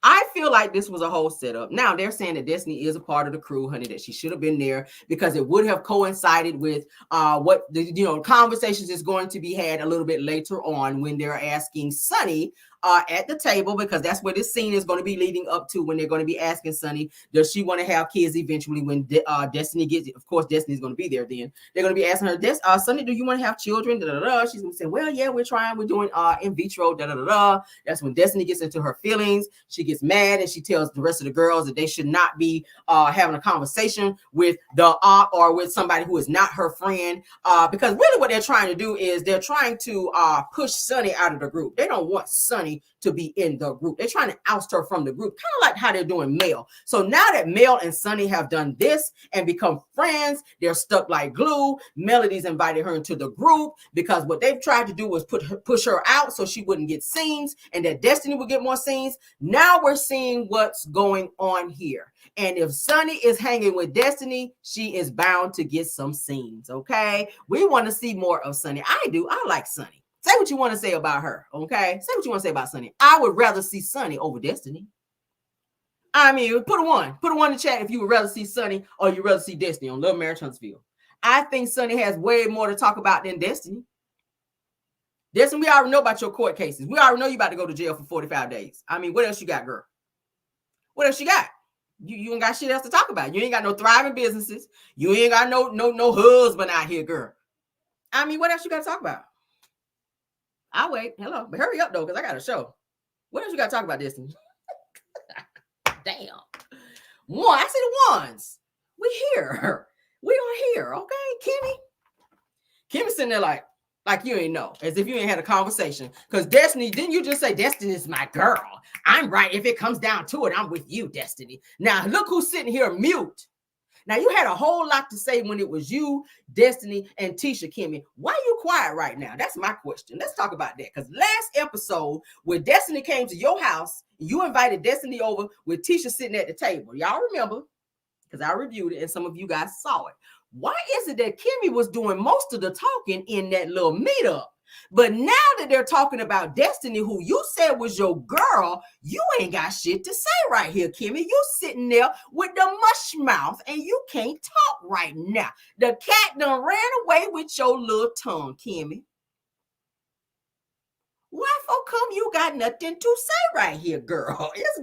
I feel like this was a whole setup. Now they're saying that Destiny is a part of the crew, honey, that she should have been there because it would have coincided with what the conversations is going to be had a little bit later on when they're asking Sonny at the table, because that's where this scene is going to be leading up to, when they're going to be asking Sonny, does she want to have kids eventually when Destiny gets it? Of course, Destiny's going to be there then. They're going to be asking her, Sonny, do you want to have children? She's going to say, well, yeah, we're doing in vitro, That's when Destiny gets into her feelings. She gets mad and she tells the rest of the girls that they should not be having a conversation with the or with somebody who is not her friend, because really what they're trying to do is they're trying to push Sonny out of the group. They don't want Sonny to be in the group. They're trying to oust her from the group, kind of like how they're doing Mel. So now that Mel and Sonny have done this and become friends, they're stuck like glue. Melody's invited her into the group because what they've tried to do was push her out so she wouldn't get scenes and that Destiny would get more scenes. Now we're seeing what's going on here. And if Sonny is hanging with Destiny, she is bound to get some scenes, okay? We want to see more of Sonny. I do. I like Sonny. Say what you want to say about her, okay? Say what you want to say about Sonny. I would rather see Sonny over Destiny. I mean, put a one in the chat if you would rather see Sunny or you'd rather see Destiny on Love Marriage Huntsville. I think Sunny has way more to talk about than Destiny. Destiny, we already know about your court cases. We already know you about to go to jail for 45 days. I mean, what else you got, girl? What else you got? You ain't got shit else to talk about. You ain't got no thriving businesses. You ain't got no husband out here, girl. I mean, what else you got to talk about? I'll wait. Hello. But hurry up, though, because I got a show. What else you got to talk about, Destiny? Damn. One. I see the ones. We here. We are here. Okay, Kimmy sitting there like you ain't know, as if you ain't had a conversation. Because Destiny, didn't you just say Destiny is my girl? I'm right. If it comes down to it, I'm with you, Destiny. Now, look who's sitting here mute. Now, you had a whole lot to say when it was you, Destiny, and Tisha, Kimmy. Why are you quiet right now? That's my question. Let's talk about that. Because last episode, when Destiny came to your house, you invited Destiny over with Tisha sitting at the table. Y'all remember? Because I reviewed it and some of you guys saw it. Why is it that Kimmy was doing most of the talking in that little meetup? But now that they're talking about Destiny, who you said was your girl, you ain't got shit to say right here, Kimmy. You sitting there with the mush mouth and you can't talk right now. The cat done ran away with your little tongue, Kimmy. Why for come you got nothing to say right here, girl? It's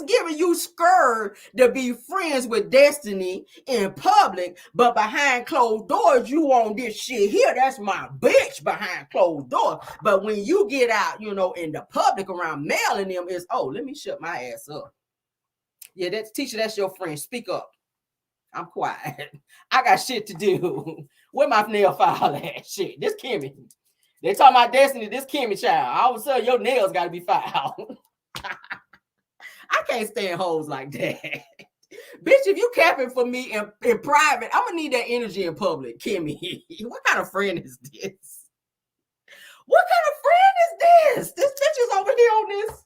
giving you scared to be friends with Destiny in public, but behind closed doors, you on this shit here. That's my bitch behind closed doors. But when you get out, in the public around Mel and them, it's, oh, let me shut my ass up. Yeah, that's Tisha, that's your friend. Speak up. I'm quiet. I got shit to do. Where my nail file at? Shit, this Kimmy. They talking about Destiny, this Kimmy child. All of a sudden, your nails got to be filed. I can't stand hoes like that. Bitch, if you capping for me in private, I'm going to need that energy in public, Kimmy. What kind of friend is this? What kind of friend is this? This bitch is over here on this.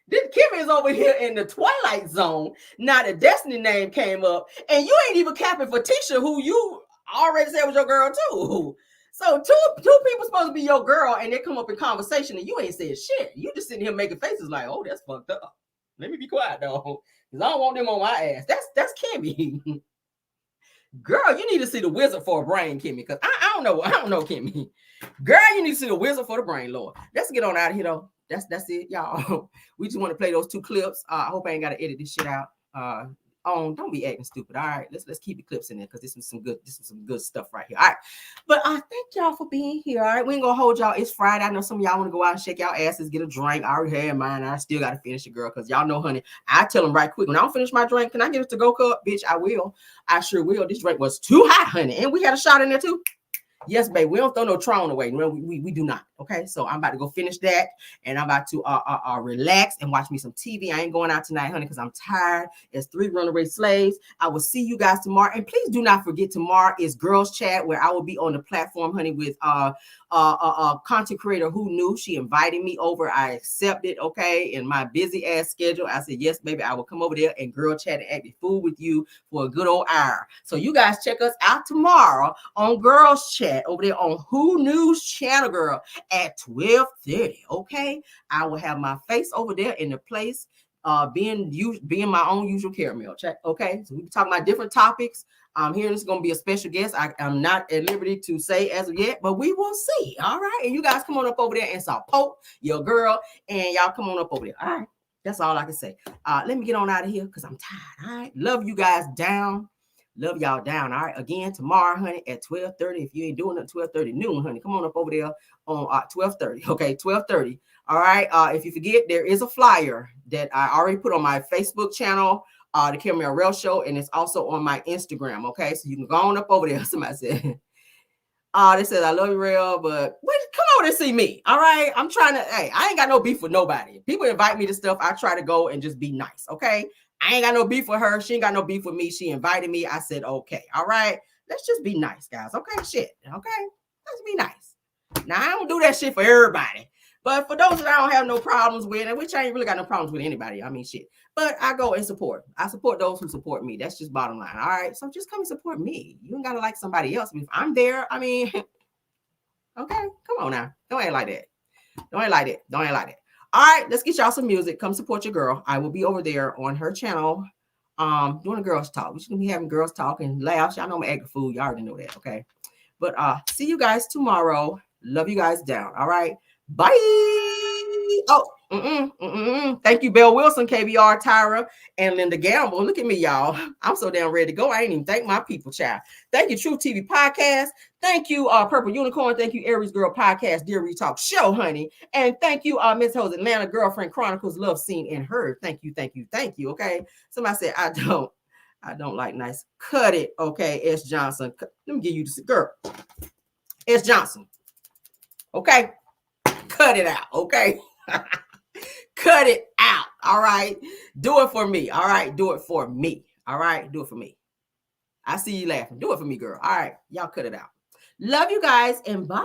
This Kimmy is over here in the Twilight Zone. Now the Destiny name came up, and you ain't even capping for Tisha, who you already said was your girl, too. So two people supposed to be your girl, and they come up in conversation, and you ain't said shit. You just sitting here making faces like, oh, that's fucked up. Let me be quiet, though, because I don't want them on my ass. That's Kimmy. Girl, you need to see the wizard for a brain, Kimmy, because I don't know, Kimmy. Girl, you need to see the wizard for the brain, Lord. Let's get on out of here, though. That's it, y'all. We just want to play those 2 clips. I hope I ain't got to edit this shit out. Don't be acting stupid. All right, let's keep the clips in there because this was some good stuff right here. All right, but I thank y'all for being here. All right, we ain't gonna hold y'all. It's Friday. I know some of y'all want to go out and shake y'all asses, get a drink. I already had mine. I still gotta finish it, girl, because y'all know, honey. I tell them right quick when I don't finish my drink, can I get it to go cup, bitch? I will. I sure will. This drink was too hot, honey, and we had a shot in there too. Yes, babe. We don't throw no Tron away. No, we do not. Okay, so I'm about to go finish that, and I'm about to relax and watch me some TV. I ain't going out tonight, honey, because I'm tired. It's 3 runaway slaves. I will see you guys tomorrow, and please do not forget tomorrow is Girls Chat, where I will be on the platform, honey, with content creator who knew. She invited me over. I accepted. Okay, in my busy ass schedule, I said yes, baby. I will come over there and girl chat and act the fool with you for a good old hour. So you guys check us out tomorrow on Girls Chat over there on Who News Channel, girl, at 12:30. Okay, I will have my face over there in the place, being my own usual caramel check. Okay, so we be talking about different topics. I'm hearing it's going to be a special guest. I'm not at liberty to say as of yet, but we will see. All right, and you guys come on up over there and support your girl, and y'all come on up over there. All right, that's all I can say. Let me get on out of here because I'm tired. All right, love you guys down. Love y'all down. All right. Again, tomorrow, honey, at 12:30. If you ain't doing it, 12:30 noon, honey, come on up over there on 12:30. Okay, 12:30. All right. If you forget, there is a flyer that I already put on my Facebook channel, the Caramel Rail Show, and it's also on my Instagram. Okay, so you can go on up over there. Somebody said, they said, I love you, Rail, but come over and see me. All right. I'm trying to, I ain't got no beef with nobody. People invite me to stuff. I try to go and just be nice. Okay. I ain't got no beef with her. She ain't got no beef with me. She invited me. I said, okay. All right. Let's just be nice, guys. Okay. Shit. Okay. Let's be nice. Now, I don't do that shit for everybody. But for those that I don't have no problems with, and which I ain't really got no problems with anybody. I mean, shit. But I go and support. I support those who support me. That's just bottom line. All right. So just come and support me. You ain't got to like somebody else. I mean, if I'm there, I mean, okay. Come on now. Don't act like that. Don't act like that. Don't act like that. All right, let's get y'all some music. Come support your girl. I will be over there on her channel, doing a girls talk. We should be having girls talk and laughs. Y'all know I'm acting fool. Y'all already know that, okay? But see you guys tomorrow. Love you guys down. All right, bye. Oh, thank you, Belle Wilson, KBR, Tyra, and Linda Gamble. Look at me, y'all. I'm so damn ready to go. I ain't even thank my people, child. Thank you, True TV Podcast. Thank you, Purple Unicorn. Thank you, Aries Girl Podcast, Dear Retalk Show, honey. And thank you, Miss Ho's Atlanta Girlfriend Chronicles Love Seen and Heard. Thank you, thank you, thank you. Okay. Somebody said, I don't like nice. Cut it. Okay, S. Johnson. Let me give you this girl. S. Johnson. Okay. Cut it out. Okay. Cut it out. All right. Do it for me. All right. Do it for me. All right. Do it for me. I see you laughing. Do it for me, girl. All right. Y'all cut it out. Love you guys and bye.